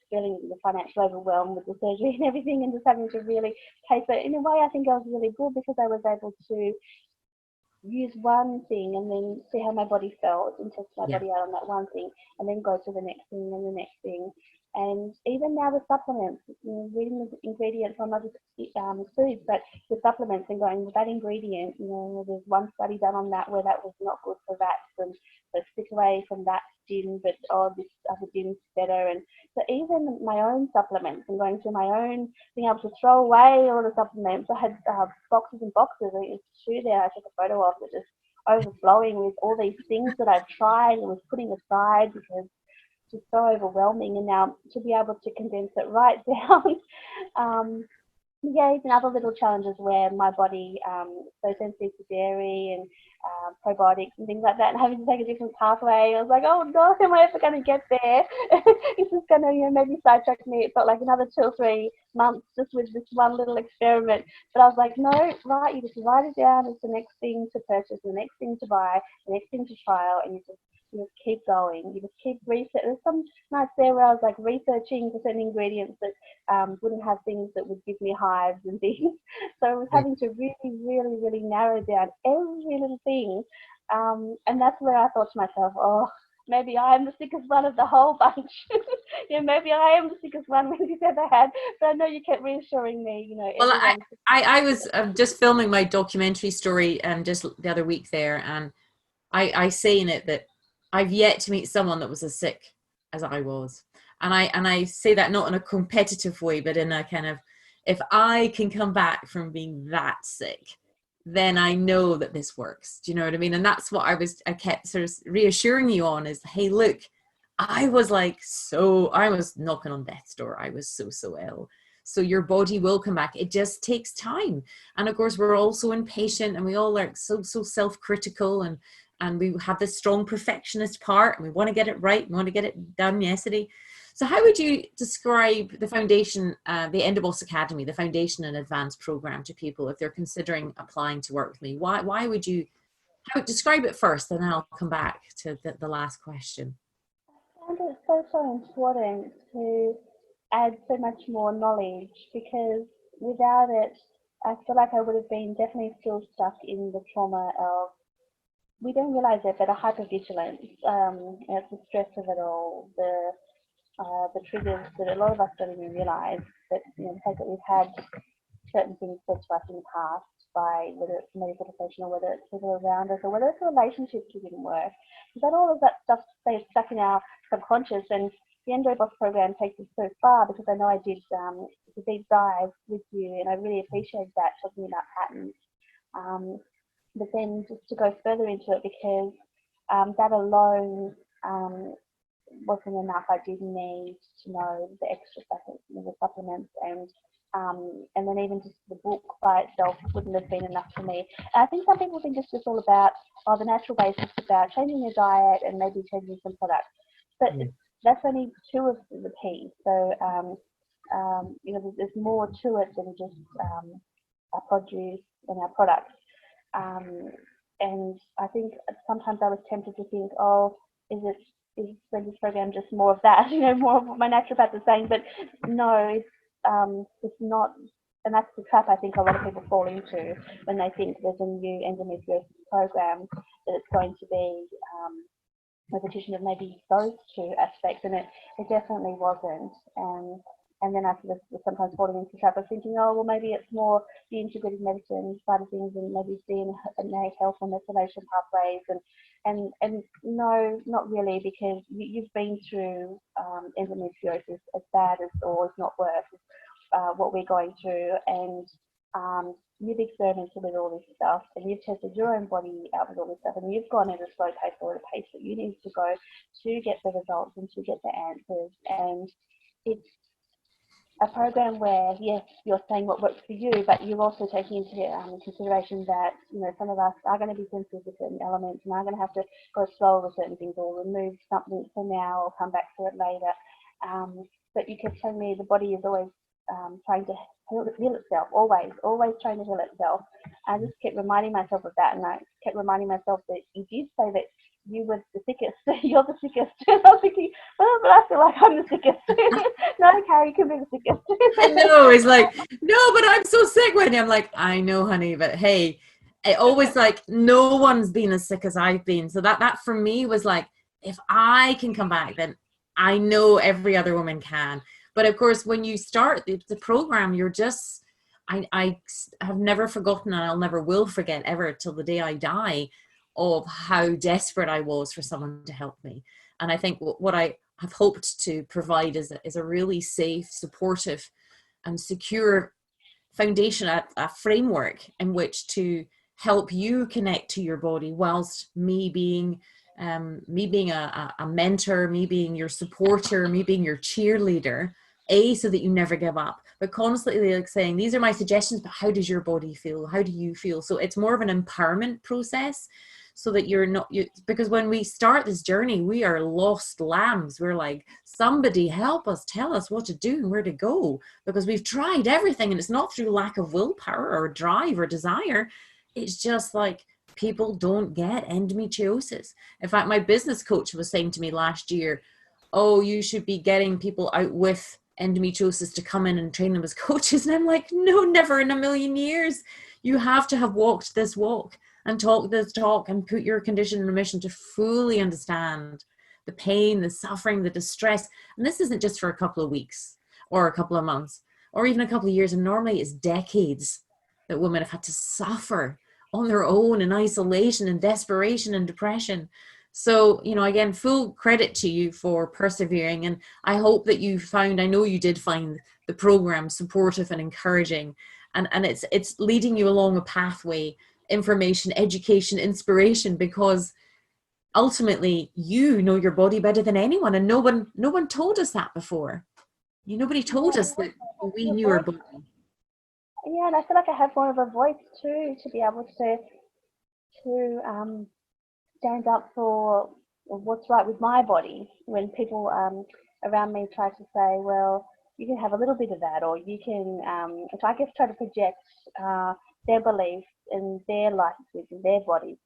feeling the financial overwhelm with the surgery and everything, and just having to really pace it. In a way, I think I was really good, because I was able to use one thing and then see how my body felt, and test my body out on that one thing, and then go to the next thing and the next thing. And even now the supplements, reading the ingredients on other foods, but the supplements, and going with that ingredient, there's one study done on that where that was not good for rats, and so stick away from that gin, but this other gin's better. And so even my own supplements, and going through my own, being able to throw away all the supplements. I had boxes and boxes. I think it's true there. I took a photo of it, just overflowing with all these things that I've tried and was putting aside because it's just so overwhelming. And now to be able to condense it right down. Even other little challenges where my body is so sensitive to dairy and probiotics and things like that, and having to take a different pathway. I was like, oh no, am I ever going to get there? This is going to maybe sidetrack me. It felt like another 2 or 3 months just with this one little experiment. But I was like, no, you just write it down. It's the next thing to purchase, the next thing to buy, the next thing to trial, and you just keep going. You just keep researching. There's some nights there where I was like researching for certain ingredients that wouldn't have things that would give me hives and things. So I was having to really, really, really narrow down every little thing. And that's where I thought to myself, oh, maybe I'm the sickest one of the whole bunch. Maybe I am the sickest one Wendy's ever had. But I know you kept reassuring me, Well, everyone. I was just filming my documentary story just the other week there, and I say in it that I've yet to meet someone that was as sick as I was. And I say that not in a competitive way, but in a kind of, if I can come back from being that sick, then I know that this works. Do you know what I mean? And that's what I kept sort of reassuring you on is, hey, look, I was knocking on death's door. I was so ill. So your body will come back. It just takes time. And of course, we're also impatient, and we all are so self-critical, and we have this strong perfectionist part, and we want to get it right. We want to get it done yesterday. So how would you describe the foundation, the EndoBoss Academy, the foundation and advanced program to people if they're considering applying to work with me? Why would you describe it first, and then I'll come back to the last question. I find it so important to add so much more knowledge, because without it, I feel like I would have been definitely still stuck in the trauma of, we don't realize it, but a hypervigilance. It's the stress of it all, the triggers that a lot of us don't even realize, that the fact that we've had certain things said to us in the past by, whether it's medical professional, whether it's people around us, or whether it's relationships that didn't work, is that all of that stuff stays stuck in our subconscious. And the EndoBoss program takes us so far, because I know I did the deep dive with you, and I really appreciate that, talking about patterns. But then just to go further into it, because that alone wasn't enough. I did need to know the extra stuff, the supplements, and then even just the book by itself wouldn't have been enough for me. And I think some people think it's just all about, the natural basis, about changing your diet and maybe changing some products. But that's only two of the piece. So, there's more to it than just our produce and our products. And I think sometimes I was tempted to think, is this program just more of that, more of what my naturopath is saying? But no, it's not. And that's the trap I think a lot of people fall into when they think there's a new endometriosis program, that it's going to be a repetition of maybe those two aspects, and it definitely wasn't. And then I sort of sometimes falling into the trap of thinking, maybe it's more the integrated medicine side of things, and maybe DNA health and methylation pathways, and no, not really, because you've been through endometriosis as bad as, or if not worse, what we're going through, and you've experimented with all this stuff, and you've tested your own body out with all this stuff, and you've gone at a slow pace, or at a pace that you need to go to get the results and to get the answers. And it's a program where, yes, you're saying what works for you, but you're also taking into consideration that, some of us are going to be sensitive to certain elements, and are going to have to go slower with certain things, or remove something for now, or come back to it later. But you kept telling me the body is always trying to heal itself, always trying to heal itself. I just kept reminding myself of that, and I kept reminding myself that you did say that you were the sickest. You're the sickest. I was thinking, but I feel like I'm the sickest. No, Carrie, you can be the sickest. I know. It's like, no, but I'm so sick, Wendy. I'm like, I know, honey, but hey, it always like, no one's been as sick as I've been. So that for me was like, if I can come back, then I know every other woman can. But of course, when you start the program, you're just, I have never forgotten, and I'll never will forget ever till the day I die, of how desperate I was for someone to help me. And I think what I have hoped to provide is a really safe, supportive, and secure foundation, a framework in which to help you connect to your body, whilst me being a mentor, me being your supporter, me being your cheerleader, so that you never give up, but constantly like saying, these are my suggestions, but how does your body feel? How do you feel? So it's more of an empowerment process, so that you're not, because when we start this journey, we are lost lambs. We're like, somebody help us, tell us what to do and where to go, because we've tried everything, and it's not through lack of willpower or drive or desire. It's just like, people don't get endometriosis. In fact, my business coach was saying to me last year, you should be getting people out with endometriosis to come in and train them as coaches. And I'm like, no, never in a million years. You have to have walked this walk and talk this talk and put your condition in remission to fully understand the pain, the suffering, the distress. And this isn't just for a couple of weeks or a couple of months or even a couple of years. And normally it's decades that women have had to suffer on their own in isolation and desperation and depression. So, you know, again, full credit to you for persevering. And I hope that you found, I know you did find the program supportive and encouraging. And it's leading you along a pathway, information, education, inspiration, because ultimately you know your body better than anyone. And no one told us that before. Nobody told us that we knew our body. Yeah, and I feel like I have more of a voice too, to be able to stand up for what's right with my body. When people around me try to say, well, you can have a little bit of that, or you can, so I guess try to project their beliefs and their licenses and their bodies,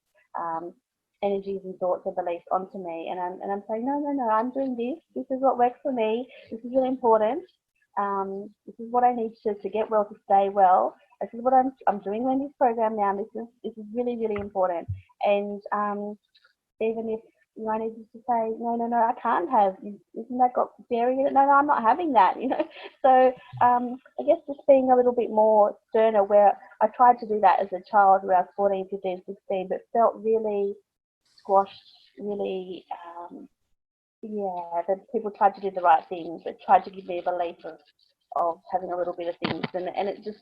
energies and thoughts and beliefs onto me, and I'm saying, no, I'm doing this. This is what works for me. This is really important. This is what I need to get well, to stay well. This is what I'm doing in this program now. This is really, really important. And even if I needed to say, no, I can't have, isn't that got dairy in it? No, I'm not having that, So I guess just being a little bit more sterner, where I tried to do that as a child around 14, 15, 16, but felt really squashed, really, that people tried to do the right things, but tried to give me a belief of having a little bit of things. And it just,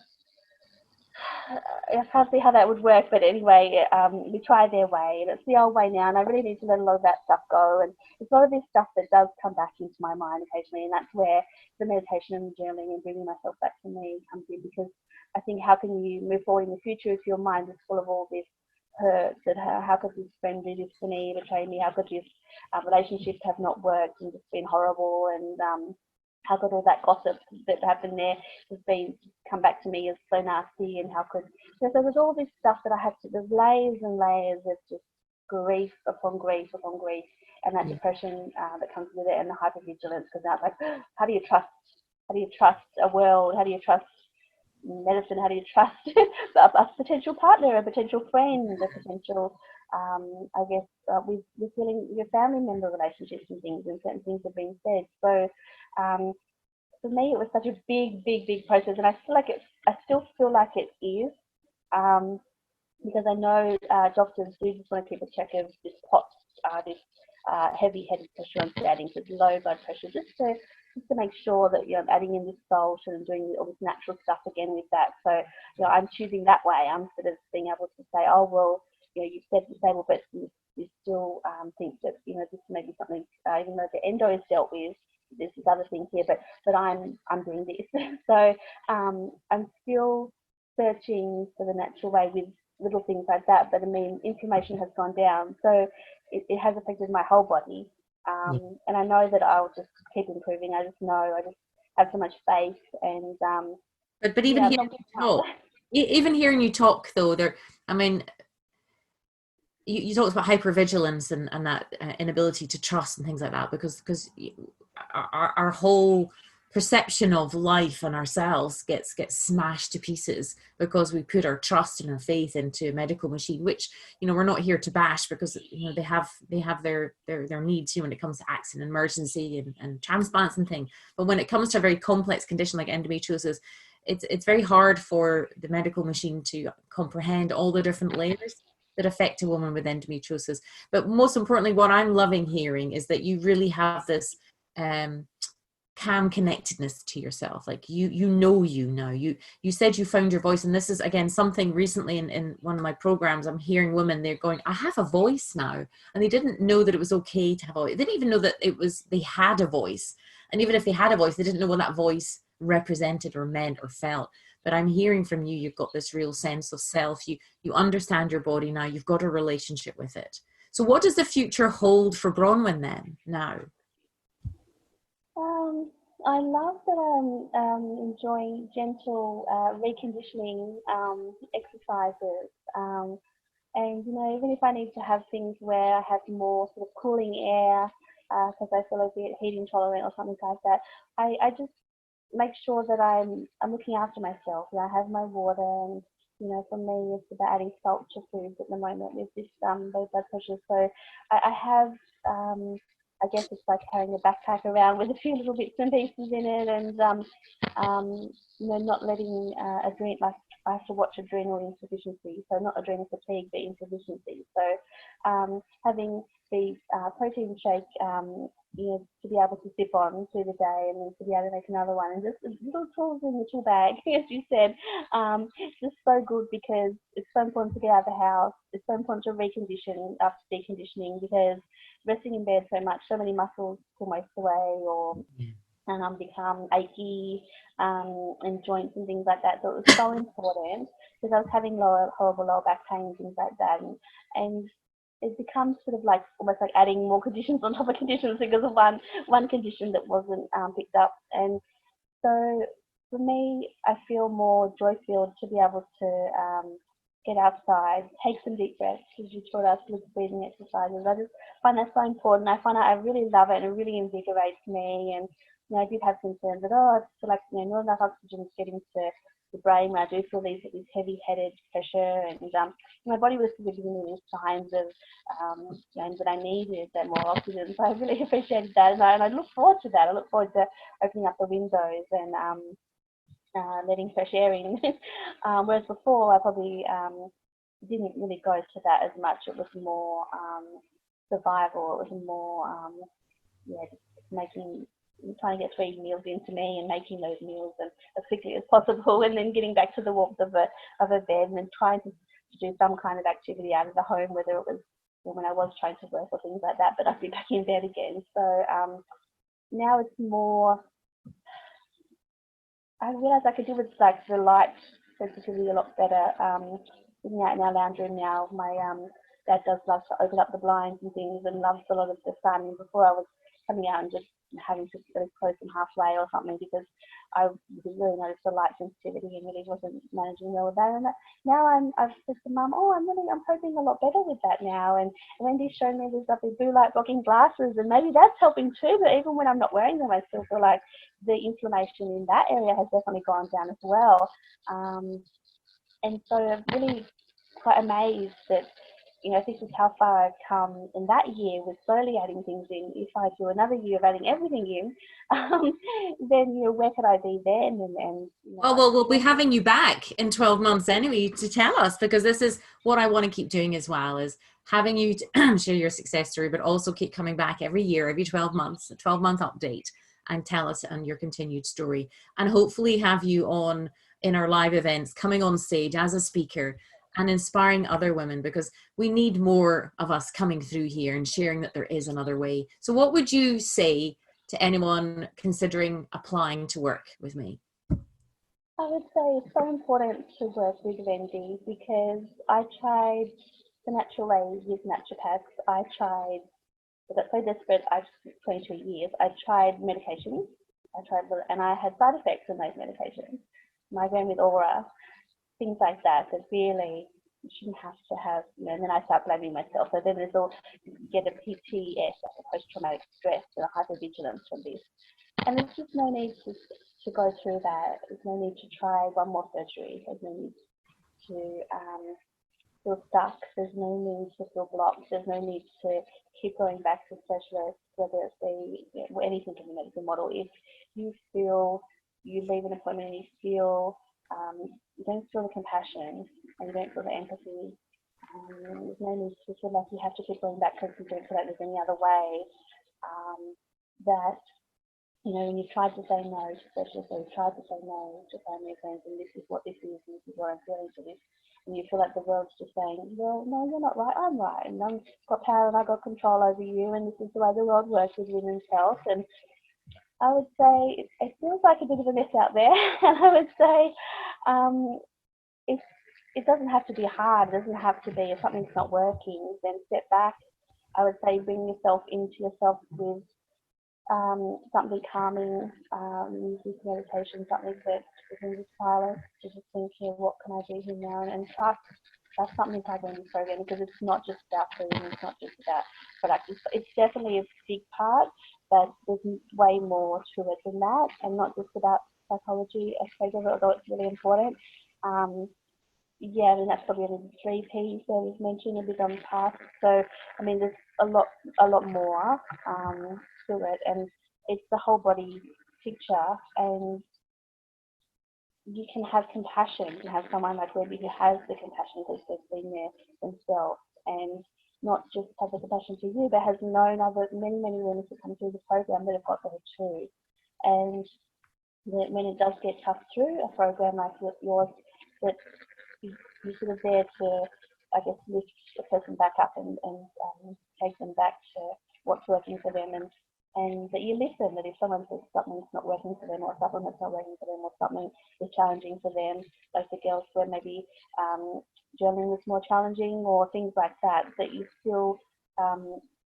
I can't see how that would work, but anyway, we try their way, and it's the old way now, and I really need to let a lot of that stuff go. And it's a lot of this stuff that does come back into my mind occasionally, and that's where the meditation and the journaling and bringing myself back to me comes in, because I think, how can you move forward in the future if your mind is full of all this hurt, that how could this friend do this to me, betray me, how could this relationships have not worked and just been horrible, and how could all that gossip that happened there has come back to me as so nasty, and how could, so there's all this stuff that I have to, there's layers and layers of just grief upon grief upon grief, and that depression that comes with it, and the hypervigilance, because now it's like, how do you trust a world, how do you trust medicine, how do you trust a potential partner, a potential friend, a potential I guess with feeling your family member relationships and things, and certain things have been said. So for me, it was such a big process, and I still feel like it is, because I know doctors do just want to keep a check of this this heavy-headed pressure on adding to low blood pressure, just to make sure that I'm adding in this salt and doing all this natural stuff again with that. So I'm choosing that way. I'm sort of being able to say, oh well, you said disabled, but you still think that this may be something, even though the endo is dealt with, there's this other thing here, but I'm doing this. So I'm still searching for the natural way with little things like that, but I mean, inflammation has gone down, so it has affected my whole body, and I know that I'll just keep improving. I just have so much faith, and but even hearing you talk, hearing you talk though, I mean, you talked about hypervigilance and that inability to trust and things like that, because our whole perception of life and ourselves gets smashed to pieces because we put our trust and our faith into a medical machine, which we're not here to bash, because they have their needs when it comes to accident, emergency, and transplants and things. But when it comes to a very complex condition like endometriosis, it's very hard for the medical machine to comprehend all the different layers that affect a woman with endometriosis. But most importantly, what I'm loving hearing is that you really have this calm connectedness to yourself. Like you now. You said you found your voice, and this is again something recently in one of my programs. I'm hearing women, they're going, I have a voice now, and they didn't know that it was okay to have a voice. They didn't even know that they had a voice, and even if they had a voice, they didn't know what that voice represented or meant or felt. But I'm hearing from you, you've got this real sense of self. You understand your body now. You've got a relationship with it. So what does the future hold for Bronwyn then now? I love that I'm enjoying gentle reconditioning exercises, and even if I need to have things where I have more sort of cooling air because I feel a bit heat intolerant or something like that, I just make sure that I'm looking after myself. I have my water, and for me it's about adding salt to foods at the moment with this low blood pressure. So I have I guess it's like carrying a backpack around with a few little bits and pieces in it, and not letting like I have to watch adrenal insufficiency, so not adrenal fatigue, but insufficiency. So having the protein shake, to be able to sip on through the day, and then to be able to make another one, and just little tools in the tool bag, as you said, just so good, because it's so important to get out of the house. It's so important to recondition after deconditioning, because resting in bed so many muscles pull most away, or become achy, and joints and things like that. So it was so important, because I was having horrible lower back pain and things like that, and it becomes sort of like almost like adding more conditions on top of conditions, because of one condition that wasn't picked up. And so for me, I feel more joy-filled to be able to get outside, take some deep breaths, as you taught us with breathing exercises. I just find that so important. I find I really love it, and it really invigorates me. And I did have concerns that, I feel like not enough oxygen is getting to the brain when I do feel this heavy-headed pressure, and my body was sort of giving me these signs of that I needed that more oxygen. So I really appreciated that, and I look forward to that. I look forward to opening up the windows and letting fresh air in. Whereas before, I probably didn't really go to that as much. It was more survival. It was more just trying to get 3 meals into me, and making those meals as quickly as possible, and then getting back to the warmth of a bed, and then trying to do some kind of activity out of the home, whether it was when I was trying to work or things like that, but I'd be back in bed again. So now it's more, I realised I could deal with like the light sensitivity a lot better. Sitting out in our lounge room now, my dad does love to open up the blinds and things, and loves a lot of the sun. And before, I was coming out and just having to close them halfway or something, because I really noticed the light sensitivity and really wasn't managing well with that. And now I've said to Mum, I'm coping a lot better with that now. And Wendy's shown me these lovely blue light blocking glasses, and maybe that's helping too. But even when I'm not wearing them, I still feel like the inflammation in that area has definitely gone down as well. And so I'm really quite amazed that, this is how far I've come in that year, with slowly adding things in. If I do another year of adding everything in, then where could I be then? Well, we'll be having you back in 12 months anyway to tell us, because this is what I want to keep doing as well, is having you share your success story, but also keep coming back every year, every 12 months, a 12-month update, and tell us on your continued story, and hopefully have you on in our live events, coming on stage as a speaker and inspiring other women, because we need more of us coming through here and sharing that there is another way. So what would you say to anyone considering applying to work with me? I would say it's so important to work with Wendy, because I tried the natural way with naturopaths. I got so desperate, 22 years, I tried medications. And I had side effects in those medications. Migraine with aura, things like that really you shouldn't have to have, and then I start blaming myself. So then there's all, get a PTS, like a post-traumatic stress, and a hypervigilance from this. And there's just no need to go through that. There's no need to try one more surgery. There's no need to feel stuck. There's no need to feel blocked. There's no need to keep going back to specialists, whether it's anything in the medical model. If you feel you leave an appointment and you feel you don't feel the compassion and you don't feel the empathy, there's no need to feel like you have to keep going back because you don't feel like there's any other way. That when you've tried to say no to specialists, or you've tried to say no to family and friends, and this is what this is, and this is what I'm feeling for this, and you feel like the world's just saying, well, no, you're not right, I'm right, and I've got power and I've got control over you, and this is the way the world works with women's health. And I would say it feels like a bit of a mess out there. And I would say it doesn't have to be hard. It doesn't have to be, if something's not working, then step back. I would say bring yourself into yourself with something calming, music, meditation, something that is in the silence, to just think, what can I do here now? And trust. That's something I learned in this program, because it's not just about food, it's not just about product. It's definitely a big part, but there's way more to it than that, and not just about psychology aspect of it, although it's really important. yeah, I mean, that's probably only the 3Ps that was mentioned a bit on the past. So, I mean, there's a lot more to it, and it's the whole body picture. And you can have compassion. You can have someone like Wendy who has the compassion because they've been there themselves, and not just have the compassion to you, but has known many women who come through the program that have got there too. And when it does get tough through a program like yours, that you're sort of there to, I guess, lift a person back up and take them back to what's working for them, and that you listen, that if someone says something's not working for them, or a supplement's not working for them, or something is challenging for them, like the girls where maybe journaling was more challenging or things like that, that you still,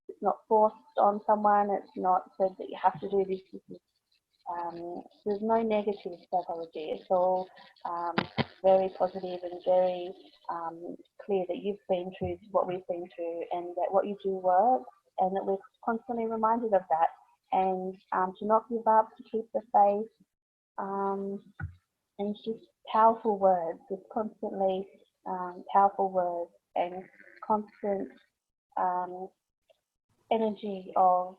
it's not forced on someone, it's not said that you have to do this. There's no negative psychology. It's all very positive and very clear that you've been through what we've been through, and that what you do works, and that we're constantly reminded of that, and to not give up, to keep the faith, and it's just powerful words. It's constantly powerful words and constant energy of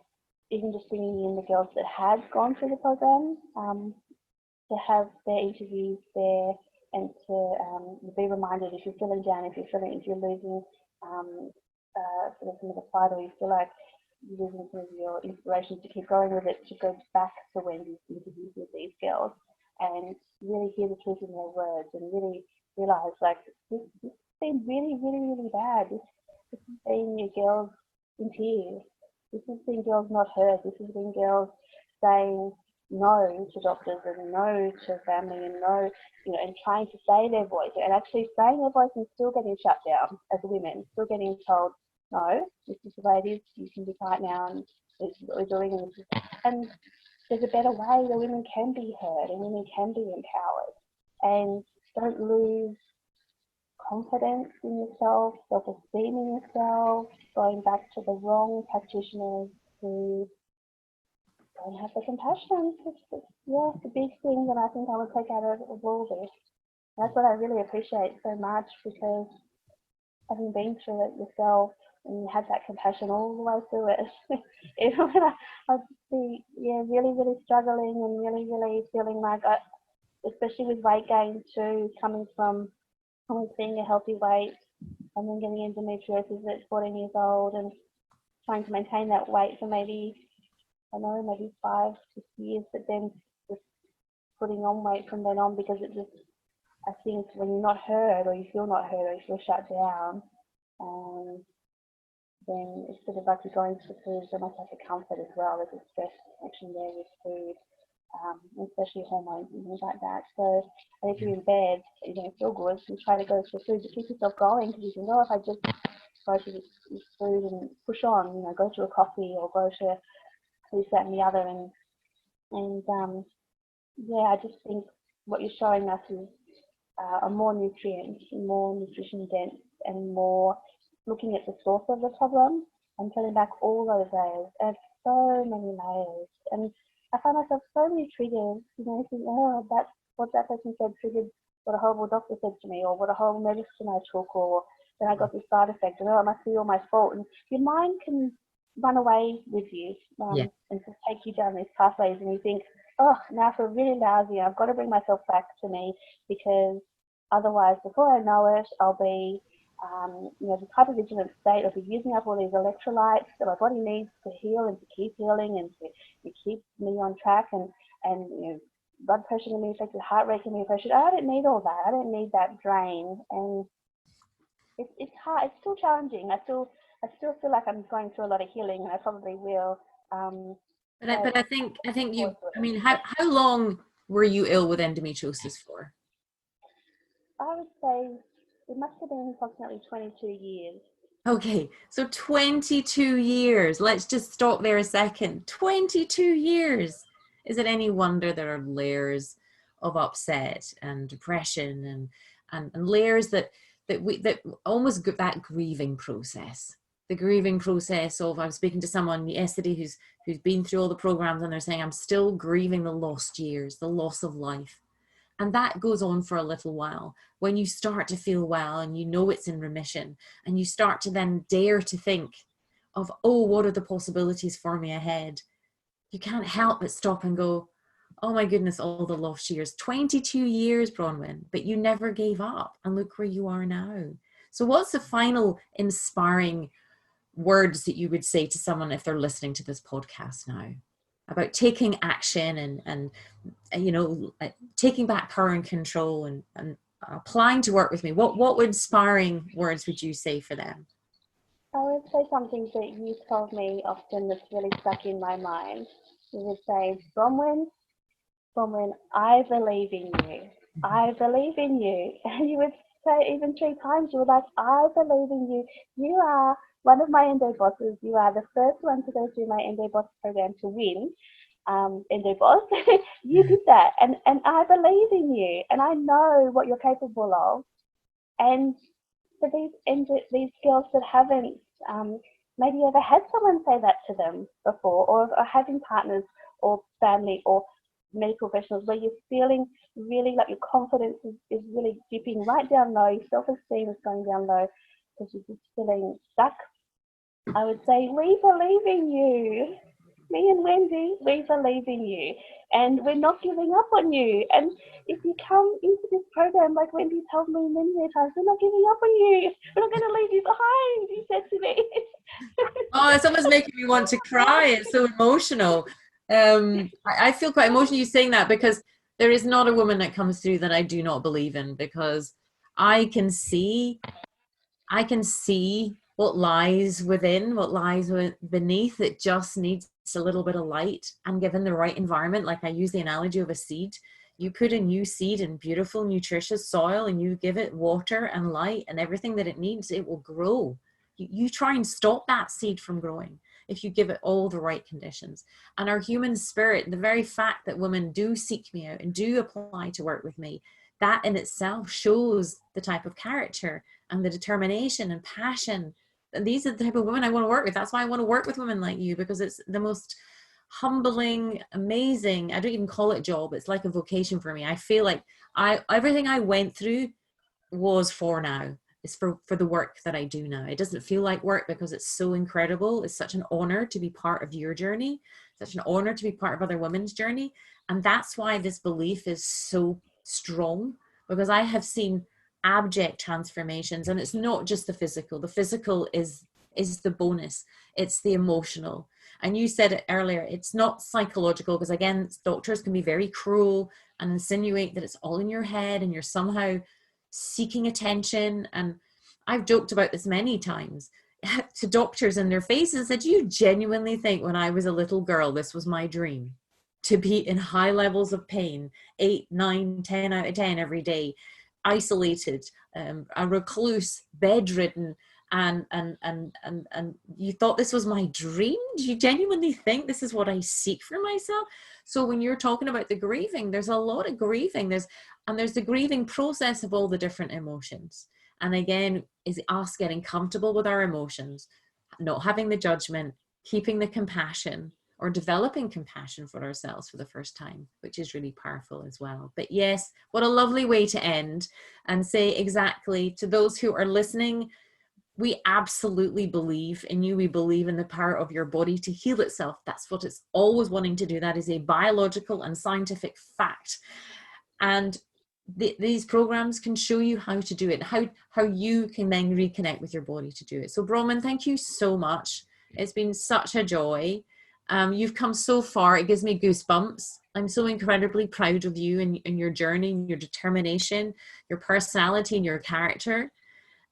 even just bringing in the girls that had gone through the program, to have their interviews there, and to be reminded if you're feeling down, if you're losing sort of some of the fight, or you feel like you're losing some of your inspiration to keep going with it, to go back to Wendy's interviews with these girls and really hear the truth in their words, and really realise like this has been really bad. This has been your girls in tears. This has been girls not heard. This has been girls saying no to doctors and no to family and no, and trying to say their voice, and actually saying their voice and still getting shut down as women, still getting told, no, this is the way it is, you can be quiet now, and this is what we're doing, and there's a better way that women can be heard and women can be empowered, and don't lose confidence in yourself, self-esteem in yourself, going back to the wrong practitioners who don't have the compassion. It's a big thing that I think I would take out of all this. That's what I really appreciate so much, because having been through it yourself and you had that compassion all the way through it, even when I'd be really struggling and really feeling like, especially with weight gain too, coming from being a healthy weight and then getting endometriosis at 14 years old and trying to maintain that weight for maybe 5-6 years, but then just putting on weight from then on, because it just, I think when you're not heard, or you feel not heard, or you feel shut down, then it's sort of like you're going to food, so much like a comfort as well. There's a stress connection there with food, especially hormones and things like that. So, and if you're in bed, you don't feel good, you try to go to food to keep yourself going, because you think, oh, if I just go to this food and push on, go to a coffee or go to this, that, and the other, and I just think what you're showing us is a more nutrition dense, and more looking at the source of the problem and peeling back all those layers. And so many layers, and I find myself so many triggers. You think, oh, that's what that person said triggered what a horrible doctor said to me, or what a horrible medicine I took, or then I got this side effect, and it must be all my fault. And your mind can run away with you, and just take you down these pathways, and you think, oh, now I feel really lousy. I've got to bring myself back to me, because otherwise, before I know it, I'll be the hypervigilant state. I'll be using up all these electrolytes that my body needs to heal and to keep healing and to keep me on track, and blood pressure can be affected, heart rate can be affected. I don't need all that. I don't need that drain, and it's hard. It's still challenging. I still feel like I'm going through a lot of healing, and I probably will. But I think you. I mean, how long were you ill with endometriosis for? I would say it must have been approximately 22 years. Okay, so 22 years. Let's just stop there a second. 22 years. Is it any wonder there are layers of upset and depression and layers that almost that grieving process. The grieving process of, I was speaking to someone yesterday who's been through all the programs, and they're saying, I'm still grieving the lost years, the loss of life. And that goes on for a little while. When you start to feel well and you know it's in remission, and you start to then dare to think of, oh, what are the possibilities for me ahead? You can't help but stop and go, oh my goodness, all the lost years. 22 years, Bronwyn, but you never gave up. And look where you are now. So what's the final inspiring words that you would say to someone if they're listening to this podcast now about taking action and you know, taking back power and control and applying to work with me? What inspiring words would you say for them? I would say something that you told me often that's really stuck in my mind. You would say, Bronwyn, I believe in you. I believe in you. And you would say even 3 times, you were like, I believe in you. You are one of my EndoBosses. You are the first one to go through my EndoBoss program to win. EndoBoss, you did that. And I believe in you. And I know what you're capable of. And for these girls that haven't maybe ever had someone say that to them before, or having partners or family or medical professionals where you're feeling really like your confidence is really dipping right down low, your self-esteem is going down low because you're just feeling stuck, I would say, we believe in you. Me and Wendy, we believe in you. And we're not giving up on you. And if you come into this program, like Wendy told me many times, we're not giving up on you. We're not going to leave you behind, you said to me. Oh, it's almost making me want to cry. It's so emotional. I feel quite emotional you saying that, because there is not a woman that comes through that I do not believe in, because I can see what lies within, what lies beneath. It just needs a little bit of light, and given the right environment, like I use the analogy of a seed. You put a new seed in beautiful, nutritious soil, and you give it water and light and everything that it needs, it will grow. You try and stop that seed from growing if you give it all the right conditions. And our human spirit, the very fact that women do seek me out and do apply to work with me, that in itself shows the type of character and the determination and passion. And these are the type of women I want to work with. That's why I want to work with women like you, because it's the most humbling, amazing, I don't even call it a job, it's like a vocation for me. I feel like everything I went through was for now. It's for the work that I do now. It doesn't feel like work because it's so incredible. It's such an honor to be part of your journey, such an honor to be part of other women's journey. And that's why this belief is so strong, because I have seen abject transformations. And it's not just the physical. The physical is the bonus. It's the emotional. And you said it earlier, it's not psychological, because again, doctors can be very cruel and insinuate that it's all in your head and you're somehow seeking attention. And I've joked about this many times to doctors in their faces, that you genuinely think when I was a little girl, this was my dream, to be in high levels of pain, 8, 9, 10 out of 10 every day, isolated, a recluse, bedridden, and you thought this was my dream? Do you genuinely think this is what I seek for myself? So when you're talking about the grieving, there's a lot of grieving. There's the grieving process of all the different emotions. And again, is us getting comfortable with our emotions, not having the judgment, keeping the compassion, or developing compassion for ourselves for the first time, which is really powerful as well. But yes, what a lovely way to end and say exactly to those who are listening, we absolutely believe in you. We believe in the power of your body to heal itself. That's what it's always wanting to do. That is a biological and scientific fact. And these programs can show you how to do it, how you can then reconnect with your body to do it. So Bronwyn, thank you so much. It's been such a joy. You've come so far. It gives me goosebumps. I'm so incredibly proud of you and your journey, your determination, your personality, and your character.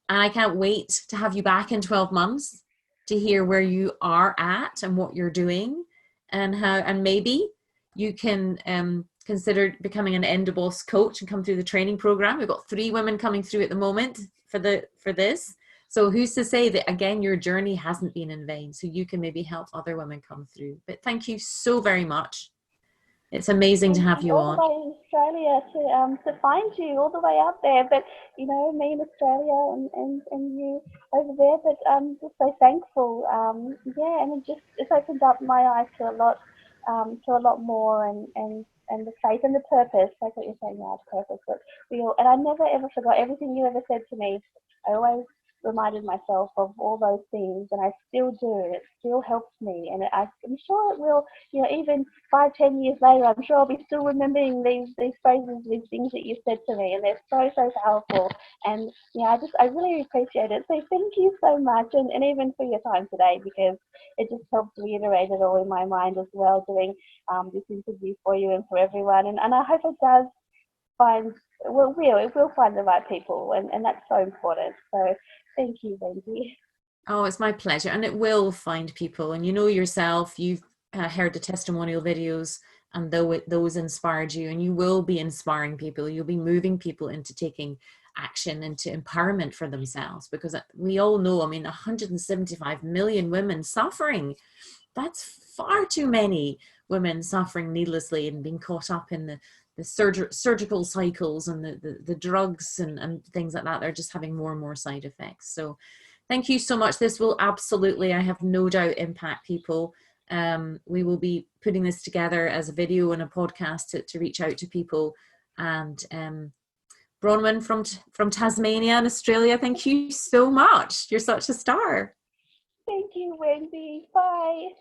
And I can't wait to have you back in 12 months to hear where you are at and what you're doing, and maybe you can consider becoming an EndoBoss coach and come through the training program. We've got 3 women coming through at the moment for this. So who's to say that, again, your journey hasn't been in vain? So you can maybe help other women come through. But thank you so very much. It's amazing to have you on. All the way in Australia to find you, all the way out there. But you know, me in Australia and you over there. But I'm just so thankful. Yeah, and it's opened up my eyes to a lot more, and and the faith and the purpose, like what you're saying now, purpose. But and I never ever forgot everything you ever said to me. I always reminded myself of all those things, and I still do. It still helps me, and I'm sure it will. Even 5-10 years later, I'm sure I'll be still remembering these phrases, these things that you said to me, and they're so powerful. And I really appreciate it. So thank you so much, and even for your time today, because it just helps reiterate it all in my mind as well, doing this interview for you and for everyone. And I hope it does it will find the right people, and that's so important. So thank you, Wendy. Oh, it's my pleasure. And it will find people. And you know yourself, you've heard the testimonial videos, and those inspired you, and you will be inspiring people. You'll be moving people into taking action, into empowerment for themselves, because we all know, 175 million women suffering. That's far too many women suffering needlessly and being caught up in the surgical cycles and the drugs and things like that. They're just having more and more side effects. So thank you so much. This will absolutely, I have no doubt, impact people. We will be putting this together as a video and a podcast to reach out to people. And Bronwyn from Tasmania in Australia, thank you so much. You're such a star. Thank you, Wendy. Bye.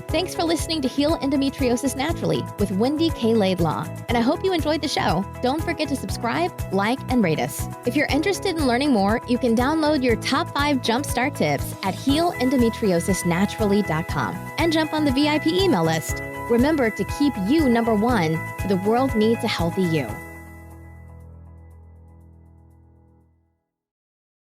Thanks for listening to Heal Endometriosis Naturally with Wendy K Laidlaw. And I hope you enjoyed the show. Don't forget to subscribe, like, and rate us. If you're interested in learning more, you can download your top 5 jumpstart tips at healendometriosisnaturally.com and jump on the VIP email list. Remember to keep you number one, for the world needs a healthy you.